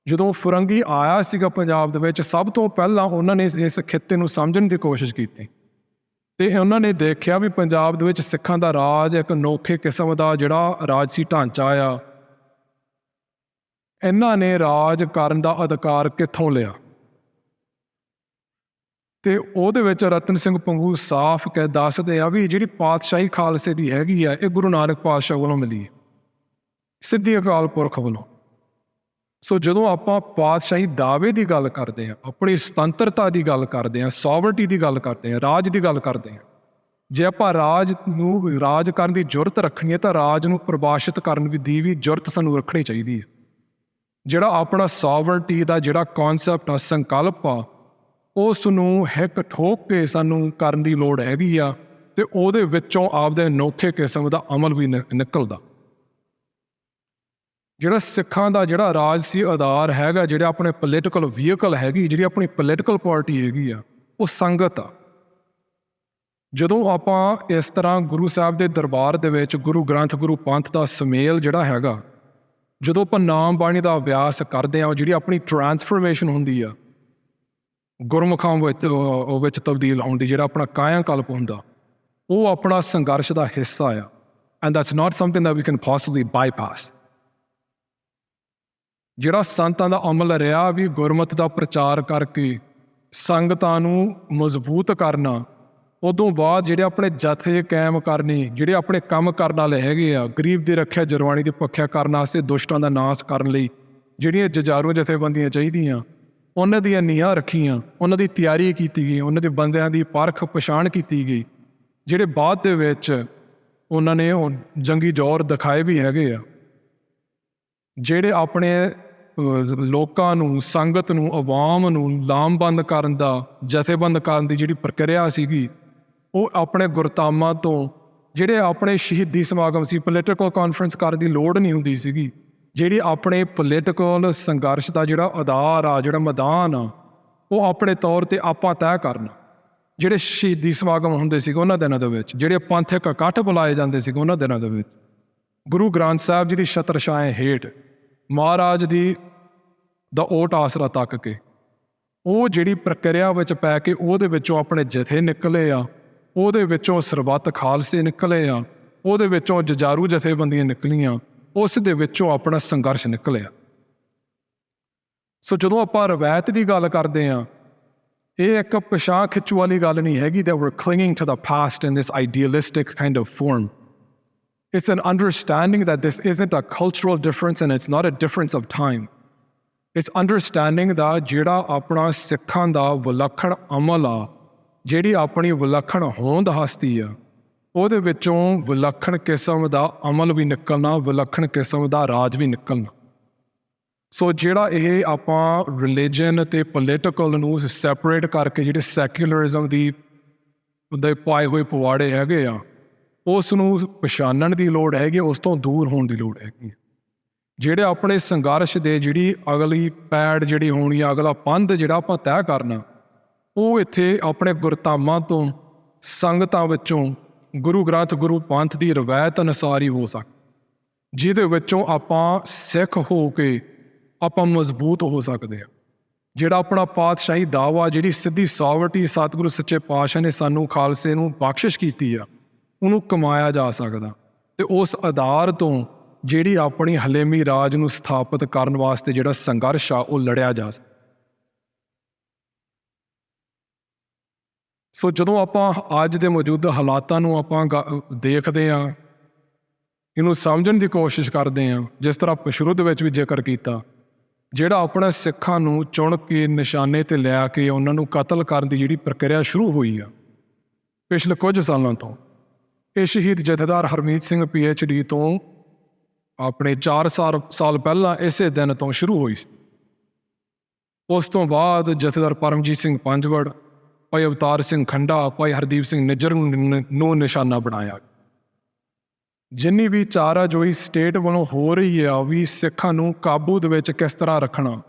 ਜਦੋਂ ਫਿਰੰਗੀ ਆਇਆ ਸੀਗਾ ਪੰਜਾਬ ਦੇ ਵਿੱਚ, ਸਭ ਤੋਂ ਪਹਿਲਾਂ ਉਹਨਾਂ ਨੇ ਇਸ ਖਿੱਤੇ ਨੂੰ ਸਮਝਣ ਦੀ ਕੋਸ਼ਿਸ਼ ਕੀਤੀ ਤੇ ਉਹਨਾਂ ਨੇ ਦੇਖਿਆ ਵੀ ਪੰਜਾਬ ਦੇ ਵਿੱਚ ਸਿੱਖਾਂ ਦਾ ਰਾਜ ਇੱਕ ਅਨੋਖੇ ਕਿਸਮ ਦਾ ਜਿਹੜਾ ਰਾਜਸੀ ਢਾਂਚਾ ਆ, ਇਹਨਾਂ ਨੇ ਰਾਜ ਕਰਨ ਦਾ ਅਧਿਕਾਰ ਕਿੱਥੋਂ ਲਿਆ। ਤੇ ਉਹਦੇ ਵਿੱਚ ਰਤਨ ਸਿੰਘ ਪੰਗੂ ਸਾਫ਼ ਦੱਸਦੇ ਆ ਵੀ ਜਿਹੜੀ ਪਾਤਸ਼ਾਹੀ ਖਾਲਸੇ ਦੀ ਹੈਗੀ ਆ, ਇਹ ਗੁਰੂ ਨਾਨਕ ਪਾਤਸ਼ਾਹ ਵੱਲੋਂ ਮਿਲੀ ਹੈ, ਸਿੱਧੀ ਅਕਾਲ ਪੁਰਖ ਵੱਲੋਂ। ਸੋ ਜਦੋਂ ਆਪਾਂ ਪਾਤਸ਼ਾਹੀ ਦਾਅਵੇ ਦੀ ਗੱਲ ਕਰਦੇ ਹਾਂ, ਆਪਣੀ ਸੁਤੰਤਰਤਾ ਦੀ ਗੱਲ ਕਰਦੇ ਹਾਂ, ਸੋਵਰਨਟੀ ਦੀ ਗੱਲ ਕਰਦੇ ਹਾਂ, ਰਾਜ ਦੀ ਗੱਲ ਕਰਦੇ ਹਾਂ, ਜੇ ਆਪਾਂ ਰਾਜ ਕਰਨ ਦੀ ਜੁਰਤ ਰੱਖਣੀ ਹੈ ਤਾਂ ਰਾਜ ਨੂੰ ਪਰਿਭਾਸ਼ਿਤ ਕਰਨ ਦੀ ਵੀ ਜੁਰਤ ਸਾਨੂੰ ਰੱਖਣੀ ਚਾਹੀਦੀ ਹੈ। ਜਿਹੜਾ ਆਪਣਾ ਸੋਵਰਨਟੀ ਦਾ ਜਿਹੜਾ ਕੌਨਸੈਪਟ ਆ, ਸੰਕਲਪ ਆ, ਉਸ ਨੂੰ ਹਿੱਕ ਠੋਕ ਕੇ ਸਾਨੂੰ ਕਰਨ ਦੀ ਲੋੜ ਹੈਗੀ ਆ ਤੇ ਉਹਦੇ ਵਿੱਚੋਂ ਆਪਦੇ ਅਨੋਖੇ ਕਿਸਮ ਦਾ ਅਮਲ ਵੀ ਨਿਕਲਦਾ। ਜਿਹੜਾ ਸਿੱਖਾਂ ਦਾ ਜਿਹੜਾ ਰਾਜਸੀ ਆਧਾਰ ਹੈਗਾ, ਜਿਹੜਾ ਆਪਣੇ ਪੋਲੀਟੀਕਲ ਵਹੀਕਲ ਹੈਗੀ, ਜਿਹੜੀ ਆਪਣੀ ਪੋਲੀਟੀਕਲ ਪਾਰਟੀ ਹੈਗੀ ਆ, ਉਹ ਸੰਗਤ ਆ। ਜਦੋਂ ਆਪਾਂ ਇਸ ਤਰ੍ਹਾਂ ਗੁਰੂ ਸਾਹਿਬ ਦੇ ਦਰਬਾਰ ਦੇ ਵਿੱਚ ਗੁਰੂ ਗ੍ਰੰਥ, ਗੁਰੂ ਪੰਥ ਦਾ ਸੁਮੇਲ ਜਿਹੜਾ ਹੈਗਾ, ਜਦੋਂ ਆਪਾਂ ਨਾਮ ਬਾਣੀ ਦਾ ਅਭਿਆਸ ਕਰਦੇ ਹਾਂ, ਜਿਹੜੀ ਆਪਣੀ ਟਰਾਂਸਫਰਮੇਸ਼ਨ ਹੁੰਦੀ ਆ ਗੁਰਮੁਖਾਂ ਵਿੱਚ ਤਬਦੀਲ ਹੋਣ ਦੀ, ਜਿਹੜਾ ਆਪਣਾ ਕਾਇਆ ਕਲਪ ਹੁੰਦਾ, ਉਹ ਆਪਣਾ ਸੰਘਰਸ਼ ਦਾ ਹਿੱਸਾ ਆ। And that's not something that we can possibly bypass. ਜਿਹੜਾ ਸੰਤਾਂ ਦਾ ਅਮਲ ਰਿਹਾ ਵੀ ਗੁਰਮਤਿ ਦਾ ਪ੍ਰਚਾਰ ਕਰਕੇ ਸੰਗਤਾਂ ਨੂੰ ਮਜ਼ਬੂਤ ਕਰਨਾ, ਉਦੋਂ ਬਾਅਦ ਜਿਹੜੇ ਆਪਣੇ ਜਥੇ ਕਾਇਮ ਕਰਨੇ, ਜਿਹੜੇ ਆਪਣੇ ਕੰਮ ਕਰਨ ਵਾਲੇ ਹੈਗੇ ਆ, ਗਰੀਬ ਦੀ ਰੱਖਿਆ ਜਰਵਾਣੀ ਦੀ ਭੁੱਖਿਆ ਕਰਨ ਵਾਸਤੇ, ਦੁਸ਼ਟਾਂ ਦਾ ਨਾਸ਼ ਕਰਨ ਲਈ ਜਿਹੜੀਆਂ ਜੁਝਾਰੂ ਜਥੇਬੰਦੀਆਂ ਚਾਹੀਦੀਆਂ, ਉਹਨਾਂ ਦੀਆਂ ਨੀਹਾਂ ਰੱਖੀਆਂ, ਉਹਨਾਂ ਦੀ ਤਿਆਰੀ ਕੀਤੀ ਗਈ, ਉਹਨਾਂ ਦੇ ਬੰਦਿਆਂ ਦੀ ਪਰਖ ਪਛਾਣ ਕੀਤੀ ਗਈ, ਜਿਹੜੇ ਬਾਅਦ ਦੇ ਵਿੱਚ ਉਹਨਾਂ ਨੇ ਜੰਗੀ ਜ਼ੋਰ ਦਿਖਾਏ ਵੀ ਹੈਗੇ ਆ। ਜਿਹੜੇ ਆਪਣੇ ਲੋਕਾਂ ਨੂੰ, ਸੰਗਤ ਨੂੰ, ਆਵਾਮ ਨੂੰ ਲਾਮਬੰਦ ਕਰਨ ਦਾ, ਜਥੇਬੰਦ ਕਰਨ ਦੀ ਜਿਹੜੀ ਪ੍ਰਕਿਰਿਆ ਸੀਗੀ, ਉਹ ਆਪਣੇ ਗੁਰਤਾਮਾਂ ਤੋਂ, ਜਿਹੜੇ ਆਪਣੇ ਸ਼ਹੀਦੀ ਸਮਾਗਮ ਸੀ, ਪੋਲੀਟੀਕਲ ਕਾਨਫਰੰਸ ਕਰਨ ਦੀ ਲੋੜ ਨਹੀਂ ਹੁੰਦੀ ਸੀਗੀ। ਜਿਹੜੀ ਆਪਣੇ ਪੋਲੀਟੀਕਲ ਸੰਘਰਸ਼ ਦਾ ਜਿਹੜਾ ਆਧਾਰ ਆ, ਜਿਹੜਾ ਮੈਦਾਨ ਆ, ਉਹ ਆਪਣੇ ਤੌਰ 'ਤੇ ਆਪਾਂ ਤੈਅ ਕਰਨਾ। ਜਿਹੜੇ ਸ਼ਹੀਦੀ ਸਮਾਗਮ ਹੁੰਦੇ ਸੀਗੇ ਉਹਨਾਂ ਦਿਨਾਂ ਦੇ ਵਿੱਚ, ਜਿਹੜੇ ਪੰਥਕ ਇਕੱਠ ਬੁਲਾਏ ਜਾਂਦੇ ਸੀਗੇ ਉਹਨਾਂ ਦਿਨਾਂ ਦੇ ਵਿੱਚ, ਗੁਰੂ ਗ੍ਰੰਥ ਸਾਹਿਬ ਜੀ ਦੀ ਛਤਰ ਛਾਇਆ ਹੇਠ ਮਹਾਰਾਜ ਦਾ ਓਟ ਆਸਰਾ ਤੱਕ ਕੇ, ਉਹ ਜਿਹੜੀ ਪ੍ਰਕਿਰਿਆ ਵਿੱਚ ਪੈ ਕੇ ਉਹਦੇ ਵਿੱਚੋਂ ਆਪਣੇ ਜਥੇ ਨਿਕਲੇ ਆ, ਉਹਦੇ ਵਿੱਚੋਂ ਸਰਬੱਤ ਖਾਲਸੇ ਨਿਕਲੇ ਆ, ਉਹਦੇ ਵਿੱਚੋਂ ਜੁਝਾਰੂ ਜਥੇਬੰਦੀਆਂ ਨਿਕਲੀਆਂ, ਉਸ ਦੇ ਵਿੱਚੋਂ ਆਪਣਾ ਸੰਘਰਸ਼ ਨਿਕਲਿਆ। ਸੋ ਜਦੋਂ ਆਪਾਂ ਰਵਾਇਤ ਦੀ ਗੱਲ ਕਰਦੇ ਹਾਂ, ਇਹ ਇੱਕ ਪਛਾਣ ਖਿੱਚੂ ਵਾਲੀ ਗੱਲ ਨਹੀਂ ਹੈਗੀ that we're clinging to the past in this idealistic kind of form. It's an understanding that this isn't a cultural difference and it's not a difference of time. It's understanding ਦਾ ਜਿਹੜਾ ਆਪਣਾ ਸਿੱਖਾਂ ਦਾ ਵਿਲੱਖਣ ਅਮਲ ਆ, ਜਿਹੜੀ ਆਪਣੀ ਵਿਲੱਖਣ ਹੋਂਦ ਹਸਤੀ ਆ, ਉਹਦੇ ਵਿੱਚੋਂ ਵਿਲੱਖਣ ਕਿਸਮ ਦਾ ਅਮਲ ਵੀ ਨਿਕਲਣਾ, ਵਿਲੱਖਣ ਕਿਸਮ ਦਾ ਰਾਜ ਵੀ ਨਿਕਲਣਾ। ਸੋ ਜਿਹੜਾ ਇਹ ਆਪਾਂ ਰਿਲੀਜਨ ਅਤੇ ਪੋਲੀਟੀਕਲ ਨੂੰ ਸੈਪਰੇਟ ਕਰਕੇ ਜਿਹੜੇ ਸੈਕੂਲਰਿਜ਼ਮ ਦੇ ਪਾਏ ਹੋਏ ਪਵਾੜੇ ਹੈਗੇ ਆ, ਉਸ ਨੂੰ ਪਛਾਣਨ ਦੀ ਲੋੜ ਹੈਗੀ, ਉਸ ਤੋਂ ਦੂਰ ਹੋਣ ਦੀ ਲੋੜ ਹੈਗੀ। ਜਿਹੜੇ ਆਪਣੇ ਸੰਘਰਸ਼ ਦੇ ਜਿਹੜੀ ਅਗਲੀ ਪੈੜ ਜਿਹੜੀ ਹੋਣੀ ਆ, ਅਗਲਾ ਪੰਧ ਜਿਹੜਾ ਆਪਾਂ ਤੈਅ ਕਰਨਾ, ਉਹ ਇੱਥੇ ਆਪਣੇ ਗੁਰਧਾਮਾਂ ਤੋਂ, ਸੰਗਤਾਂ ਵਿੱਚੋਂ, ਗੁਰੂ ਗ੍ਰੰਥ ਗੁਰੂ ਪੰਥ ਦੀ ਰਵਾਇਤ ਅਨੁਸਾਰ ਹੀ ਹੋ ਸਕਦਾ, ਜਿਹਦੇ ਵਿੱਚੋਂ ਆਪਾਂ ਸਿੱਖ ਹੋ ਕੇ ਆਪਾਂ ਮਜ਼ਬੂਤ ਹੋ ਸਕਦੇ ਹਾਂ। ਜਿਹੜਾ ਆਪਣਾ ਪਾਤਸ਼ਾਹੀ ਦਾਵਾ, ਜਿਹੜੀ ਸਿੱਧੀ ਸੋਵਰਟੀ ਸਤਿਗੁਰੂ ਸੱਚੇ ਪਾਤਸ਼ਾਹ ਨੇ ਸਾਨੂੰ ਖਾਲਸੇ ਨੂੰ ਬਖਸ਼ਿਸ਼ ਕੀਤੀ ਆ, ਉਹਨੂੰ ਕਮਾਇਆ ਜਾ ਸਕਦਾ, ਅਤੇ ਉਸ ਆਧਾਰ ਤੋਂ ਜਿਹੜੀ ਆਪਣੀ ਹਲੇਮੀ ਰਾਜ ਨੂੰ ਸਥਾਪਿਤ ਕਰਨ ਵਾਸਤੇ ਜਿਹੜਾ ਸੰਘਰਸ਼ ਆ, ਉਹ ਲੜਿਆ ਜਾ ਸਕਦਾ। ਸੋ ਜਦੋਂ ਆਪਾਂ ਅੱਜ ਦੇ ਮੌਜੂਦਾ ਹਾਲਾਤਾਂ ਨੂੰ ਆਪਾਂ ਦੇਖਦੇ ਹਾਂ, ਇਹਨੂੰ ਸਮਝਣ ਦੀ ਕੋਸ਼ਿਸ਼ ਕਰਦੇ ਹਾਂ, ਜਿਸ ਤਰ੍ਹਾਂ ਆਪਾਂ ਸ਼ੁਰੂ ਦੇ ਵਿੱਚ ਵੀ ਜ਼ਿਕਰ ਕੀਤਾ, ਜਿਹੜਾ ਆਪਣਾ ਸਿੱਖਾਂ ਨੂੰ ਚੁਣ ਕੇ ਨਿਸ਼ਾਨੇ 'ਤੇ ਲਿਆ ਕੇ ਉਹਨਾਂ ਨੂੰ ਕਤਲ ਕਰਨ ਦੀ ਜਿਹੜੀ ਪ੍ਰਕਿਰਿਆ ਸ਼ੁਰੂ ਹੋਈ ਆ ਪਿਛਲੇ ਕੁਝ ਸਾਲਾਂ ਤੋਂ, ਇਹ ਸ਼ਹੀਦ ਜਥੇਦਾਰ ਹਰਮੀਤ ਸਿੰਘ PhD ਤੋਂ ਆਪਣੇ 4 ਸਾਲ ਪਹਿਲਾਂ ਇਸੇ ਦਿਨ ਤੋਂ ਸ਼ੁਰੂ ਹੋਈ ਸੀ। ਉਸ ਤੋਂ ਬਾਅਦ ਜਥੇਦਾਰ ਪਰਮਜੀਤ ਸਿੰਘ ਪੰਜਵੜ, ਭਾਈ ਅਵਤਾਰ ਸਿੰਘ ਖੰਡਾ, ਭਾਈ ਹਰਦੀਪ ਸਿੰਘ ਨਿੱਜਰ ਨੂੰ ਨਿਸ਼ਾਨਾ ਬਣਾਇਆ। ਜਿੰਨੀ ਵੀ ਚਾਰਾਜੋਈ ਸਟੇਟ ਵੱਲੋਂ ਹੋ ਰਹੀ ਆ ਵੀ ਸਿੱਖਾਂ ਨੂੰ ਕਾਬੂ ਦੇ ਵਿੱਚ ਕਿਸ ਤਰ੍ਹਾਂ ਰੱਖਣਾ,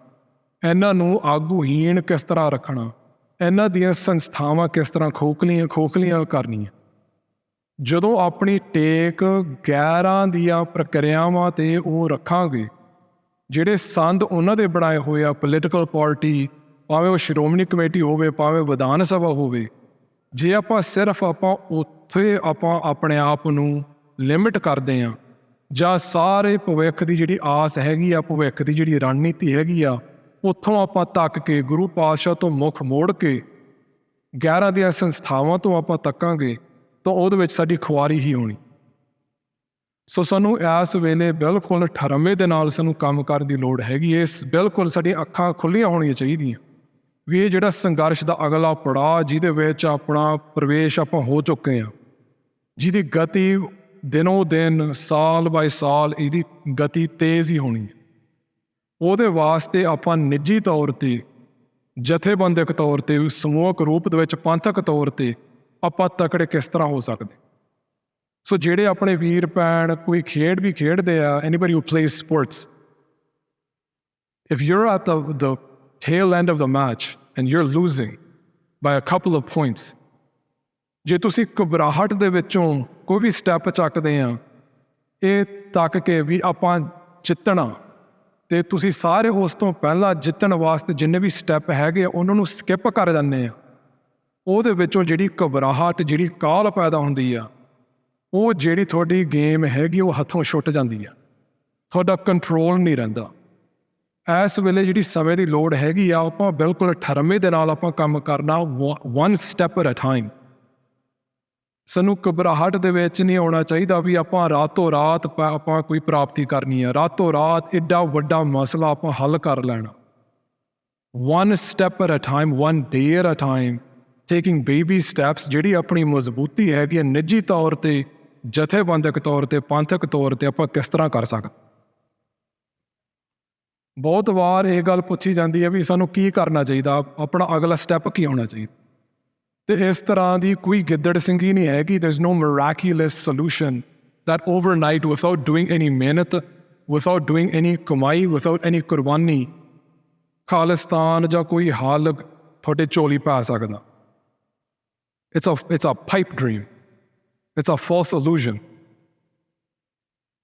ਇਹਨਾਂ ਨੂੰ ਆਗੂਹੀਣ ਕਿਸ ਤਰ੍ਹਾਂ ਰੱਖਣਾ, ਇਹਨਾਂ ਦੀਆਂ ਸੰਸਥਾਵਾਂ ਕਿਸ ਤਰ੍ਹਾਂ ਖੋਖਲੀਆਂ ਕਰਨੀਆਂ, ਜਦੋਂ ਆਪਣੀ ਟੇਕ ਗੈਰਾਂ ਦੀਆਂ ਪ੍ਰਕਿਰਿਆਵਾਂ 'ਤੇ ਉਹ ਰੱਖਾਂਗੇ, ਜਿਹੜੇ ਸੰਦ ਉਹਨਾਂ ਦੇ ਬਣਾਏ ਹੋਏ ਆ, ਪੋਲੀਟੀਕਲ ਪਾਰਟੀ, ਭਾਵੇਂ ਉਹ ਸ਼੍ਰੋਮਣੀ ਕਮੇਟੀ ਹੋਵੇ, ਭਾਵੇਂ ਵਿਧਾਨ ਸਭਾ ਹੋਵੇ, ਜੇ ਆਪਾਂ ਸਿਰਫ ਉੱਥੇ ਆਪਣੇ ਆਪ ਨੂੰ ਲਿਮਿਟ ਕਰਦੇ ਹਾਂ, ਜਾਂ ਸਾਰੇ ਭਵਿੱਖ ਦੀ ਜਿਹੜੀ ਆਸ ਹੈਗੀ ਆ, ਭਵਿੱਖ ਦੀ ਜਿਹੜੀ ਰਣਨੀਤੀ ਹੈਗੀ ਆ, ਉੱਥੋਂ ਆਪਾਂ ਤੱਕ ਕੇ ਗੁਰੂ ਪਾਤਸ਼ਾਹ ਤੋਂ ਮੁੱਖ ਮੋੜ ਕੇ ਗੈਰਾਂ ਦੀਆਂ ਸੰਸਥਾਵਾਂ ਤੋਂ ਆਪਾਂ ਤੱਕਾਂਗੇ, ਤਾਂ ਉਹਦੇ ਵਿੱਚ ਸਾਡੀ ਖੁਆਰੀ ਹੀ ਹੋਣੀ। ਸੋ ਸਾਨੂੰ ਇਸ ਵੇਲੇ ਬਿਲਕੁਲ ਠਰਮੇ ਦੇ ਨਾਲ ਸਾਨੂੰ ਕੰਮ ਕਰਨ ਦੀ ਲੋੜ ਹੈਗੀ। ਇਸ ਬਿਲਕੁਲ ਸਾਡੀਆਂ ਅੱਖਾਂ ਖੁੱਲ੍ਹੀਆਂ ਹੋਣੀਆਂ ਚਾਹੀਦੀਆਂ ਵੀ ਇਹ ਜਿਹੜਾ ਸੰਘਰਸ਼ ਦਾ ਅਗਲਾ ਪੜਾਅ, ਜਿਹਦੇ ਵਿੱਚ ਆਪਣਾ ਪ੍ਰਵੇਸ਼ ਆਪਾਂ ਹੋ ਚੁੱਕੇ ਹਾਂ, ਜਿਹਦੀ ਗਤੀ ਦਿਨੋਂ ਦਿਨ, ਸਾਲ ਬਾਏ ਸਾਲ ਇਹਦੀ ਗਤੀ ਤੇਜ਼ ਹੀ ਹੋਣੀ ਹੈ, ਉਹਦੇ ਵਾਸਤੇ ਆਪਾਂ ਨਿੱਜੀ ਤੌਰ 'ਤੇ, ਜਥੇਬੰਦਕ ਤੌਰ 'ਤੇ, ਸਮੂਹਕ ਰੂਪ ਦੇ ਵਿੱਚ, ਪੰਥਕ ਤੌਰ 'ਤੇ ਆਪਾਂ ਤਕੜੇ ਕਿਸ ਤਰ੍ਹਾਂ ਹੋ ਸਕਦੇ। ਸੋ ਜਿਹੜੇ ਆਪਣੇ ਵੀਰ ਭੈਣ ਕੋਈ ਖੇਡ ਵੀ ਖੇਡਦੇ ਆ, anybody who plays sports, if your at the tail end of the match and you're losing by a couple of points, ਜੇ ਤੁਸੀਂ ਘਬਰਾਹਟ ਦੇ ਵਿੱਚੋਂ ਕੋਈ ਵੀ ਸਟੈਪ ਚੱਕਦੇ ਆ, ਇਹ ਤੱਕ ਕੇ ਵੀ ਆਪਾਂ ਜਿੱਤਣਾ ਤੇ ਤੁਸੀਂ ਸਾਰੇ ਉਸ ਤੋਂ ਪਹਿਲਾਂ ਜਿੱਤਣ ਵਾਸਤੇ ਜਿੰਨੇ ਵੀ ਸਟੈਪ ਹੈਗੇ ਆ ਉਹਨਾਂ ਨੂੰ ਸਕਿਪ ਕਰ ਜਾਂਦੇ ਆ। ਉਹਦੇ ਵਿੱਚੋਂ ਜਿਹੜੀ ਘਬਰਾਹਟ, ਜਿਹੜੀ ਕਾਹਲ ਪੈਦਾ ਹੁੰਦੀ ਆ, ਉਹ ਜਿਹੜੀ ਤੁਹਾਡੀ ਗੇਮ ਹੈਗੀ ਉਹ ਹੱਥੋਂ ਛੁੱਟ ਜਾਂਦੀ ਆ, ਤੁਹਾਡਾ ਕੰਟਰੋਲ ਨਹੀਂ ਰਹਿੰਦਾ। ਇਸ ਵੇਲੇ ਜਿਹੜੀ ਸਮੇਂ ਦੀ ਲੋੜ ਹੈਗੀ ਆ, ਆਪਾਂ ਬਿਲਕੁਲ ਠਰਮੇ ਦੇ ਨਾਲ ਆਪਾਂ ਕੰਮ ਕਰਨਾ, one step at a time. ਸਾਨੂੰ ਘਬਰਾਹਟ ਦੇ ਵਿੱਚ ਨਹੀਂ ਆਉਣਾ ਚਾਹੀਦਾ ਵੀ ਆਪਾਂ ਰਾਤੋਂ ਰਾਤ ਆਪਾਂ ਕੋਈ ਪ੍ਰਾਪਤੀ ਕਰਨੀ ਆ, ਰਾਤੋਂ ਰਾਤ ਐਡਾ ਵੱਡਾ ਮਸਲਾ ਆਪਾਂ ਹੱਲ ਕਰ ਲੈਣਾ। One step at a time, one day at a time, taking baby steps. ਜਿਹੜੀ ਆਪਣੀ ਮਜ਼ਬੂਤੀ ਹੈਗੀ ਹੈ ਨਿੱਜੀ ਤੌਰ 'ਤੇ, ਜਥੇਬੰਦਕ ਤੌਰ 'ਤੇ, ਪੰਥਕ ਤੌਰ 'ਤੇ ਆਪਾਂ ਕਿਸ ਤਰ੍ਹਾਂ ਕਰ ਸਕਦੇ। ਬਹੁਤ ਵਾਰ ਇਹ ਗੱਲ ਪੁੱਛੀ ਜਾਂਦੀ ਹੈ ਵੀ ਸਾਨੂੰ ਕੀ ਕਰਨਾ ਚਾਹੀਦਾ, ਆਪਣਾ ਅਗਲਾ ਸਟੈਪ ਕੀ ਹੋਣਾ ਚਾਹੀਦਾ। ਤੇ ਇਸ ਤਰ੍ਹਾਂ ਦੀ ਕੋਈ ਗਿੱਦੜ ਸਿੰਘੀ ਨਹੀਂ ਹੈਗੀ। there is no miraculous solution that overnight, without doing any ਮਿਹਨਤ, without doing any ਕਮਾਈ, without any ਕੁਰਬਾਨੀ, ਖਾਲਿਸਤਾਨ ਜਾਂ ਕੋਈ ਹੱਲ ਤੁਹਾਡੇ ਝੋਲੀ ਪਾ ਸਕਦਾ। it's a pipe dream, it's a false illusion।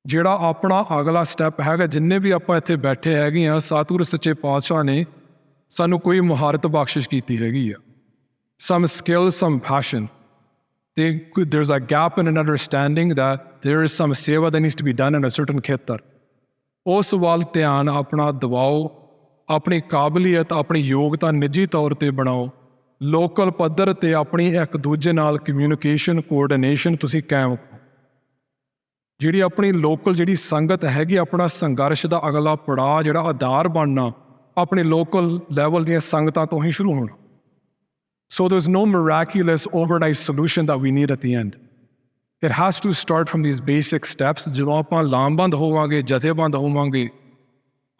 ਜਿਹੜਾ ਆਪਣਾ ਅਗਲਾ ਸਟੈਪ ਹੈਗਾ, ਜਿੰਨੇ ਵੀ ਆਪਾਂ ਇੱਥੇ ਬੈਠੇ ਹੈਗੇ ਆ, ਸਤਿਗੁਰੂ ਸੱਚੇ ਪਾਤਸ਼ਾਹ ਨੇ ਸਾਨੂੰ ਕੋਈ ਮੁਹਾਰਤ ਬਖਸ਼ਿਸ਼ ਕੀਤੀ ਹੈਗੀ ਆ, some skill, some passion। There's a gap in an understanding that there is some seva that needs to be done in a certain ਖੇਤਰ। ਉਸ ਵੱਲ ਧਿਆਨ ਆਪਣਾ ਦਿਵਾਓ, ਆਪਣੀ ਕਾਬਲੀਅਤ, ਆਪਣੀ ਯੋਗਤਾ ਨਿੱਜੀ ਤੌਰ 'ਤੇ ਬਣਾਓ। ਲੋਕਲ ਪੱਧਰ 'ਤੇ ਆਪਣੀ ਇੱਕ ਦੂਜੇ ਨਾਲ ਕਮਿਊਨੀਕੇਸ਼ਨ, ਕੋਆਰਡੀਨੇਸ਼ਨ ਤੁਸੀਂ ਕਾਇਮ ਕਰੋ। ਜਿਹੜੀ ਆਪਣੀ ਲੋਕਲ ਜਿਹੜੀ ਸੰਗਤ ਹੈਗੀ, ਆਪਣਾ ਸੰਘਰਸ਼ ਦਾ ਅਗਲਾ ਪੜਾਅ ਜਿਹੜਾ ਆਧਾਰ ਬਣਨਾ, ਆਪਣੇ ਲੋਕਲ ਲੈਵਲ ਦੀਆਂ ਸੰਗਤਾਂ ਤੋਂ ਹੀ ਸ਼ੁਰੂ ਹੋਣਾ। So there's no miraculous overnight solution that we need at the end. It has to start from these basic steps। ਜਦੋਂ ਆਪਾਂ ਲਾਮਬੰਦ ਹੋਵਾਂਗੇ, ਜਥੇਬੰਦ ਹੋਵਾਂਗੇ,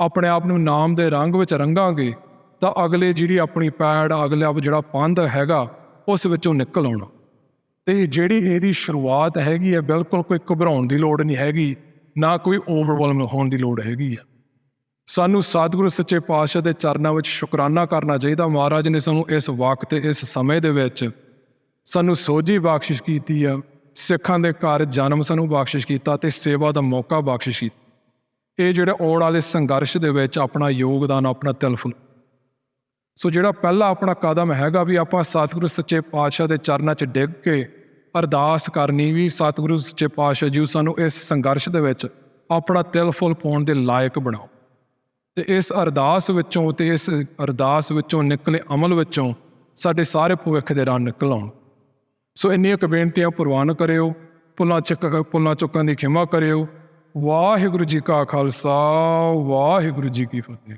ਆਪਣੇ ਆਪ ਨੂੰ ਨਾਮ ਦੇ ਰੰਗ ਵਿੱਚ ਰੰਗਾਂਗੇ, ਤਾਂ ਅਗਲੇ ਜਿਹੜੀ ਆਪਣੀ ਪੈੜ, ਅਗਲਾ ਜਿਹੜਾ ਪੰਧ ਹੈਗਾ, ਉਸ ਵਿੱਚੋਂ ਨਿਕਲ ਆਉਣਾ। ਤੇ ਜਿਹੜੀ ਇਹਦੀ ਸ਼ੁਰੂਆਤ ਹੈਗੀ ਹੈ, ਬਿਲਕੁਲ ਕੋਈ ਘਬਰਾਉਣ ਦੀ ਲੋੜ ਨਹੀਂ ਹੈਗੀ, ਨਾ ਕੋਈ ਓਵਰਵੈਲਮ ਹੋਣ ਦੀ ਲੋੜ ਹੈਗੀ ਆ। ਸਾਨੂੰ ਸਤਿਗੁਰੂ ਸੱਚੇ ਪਾਤਸ਼ਾਹ ਦੇ ਚਰਨਾਂ ਵਿੱਚ ਸ਼ੁਕਰਾਨਾ ਕਰਨਾ ਚਾਹੀਦਾ। ਮਹਾਰਾਜ ਨੇ ਸਾਨੂੰ ਇਸ ਵਕਤ, ਇਸ ਸਮੇਂ ਦੇ ਵਿੱਚ ਸਾਨੂੰ ਸੋਝੀ ਬਖਸ਼ਿਸ਼ ਕੀਤੀ ਆ, ਸਿੱਖਾਂ ਦੇ ਘਰ ਜਨਮ ਸਾਨੂੰ ਬਖਸ਼ਿਸ਼ ਕੀਤਾ ਤੇ ਸੇਵਾ ਦਾ ਮੌਕਾ ਬਖਸ਼ਿਸ਼ ਕੀਤਾ। ਇਹ ਜਿਹੜੇ ਆਉਣ ਵਾਲੇ ਸੰਘਰਸ਼ ਦੇ ਵਿੱਚ ਆਪਣਾ ਯੋਗਦਾਨ, ਆਪਣਾ ਤਿਲਫੁਲ। ਸੋ ਜਿਹੜਾ ਪਹਿਲਾ ਆਪਣਾ ਕਦਮ ਹੈਗਾ ਵੀ ਆਪਾਂ ਸਤਿਗੁਰੂ ਸੱਚੇ ਪਾਤਸ਼ਾਹ ਦੇ ਚਰਨਾਂ 'ਚ ਡਿੱਗ ਕੇ ਅਰਦਾਸ ਕਰਨੀ ਵੀ, ਸਤਿਗੁਰੂ ਸੱਚੇ ਪਾਤਸ਼ਾਹ ਜੀ ਸਾਨੂੰ ਇਸ ਸੰਘਰਸ਼ ਦੇ ਵਿੱਚ ਆਪਣਾ ਤਿਲਫੁਲ ਪਾਉਣ ਦੇ ਲਾਇਕ ਬਣਾਓ। ਤੇ ਇਸ ਅਰਦਾਸ ਵਿੱਚੋਂ ਨਿਕਲੇ ਅਮਲ ਵਿੱਚੋਂ ਸਾਡੇ ਸਾਰੇ ਭਵਿੱਖ ਦੇ ਰਾਹ ਨਿਕਲ ਆਉਣ। ਸੋ ਇੰਨੀਆਂ ਕੁ ਬੇਨਤੀਆਂ ਪ੍ਰਵਾਨ ਕਰਿਓ, ਭੁੱਲਾਂ ਚੁੱਕਾਂ ਦੀ ਖਿਮਾ ਕਰਿਓ। ਵਾਹਿਗੁਰੂ ਜੀ ਕਾ ਖਾਲਸਾ, ਵਾਹਿਗੁਰੂ ਜੀ ਕੀ ਫਤਿਹ।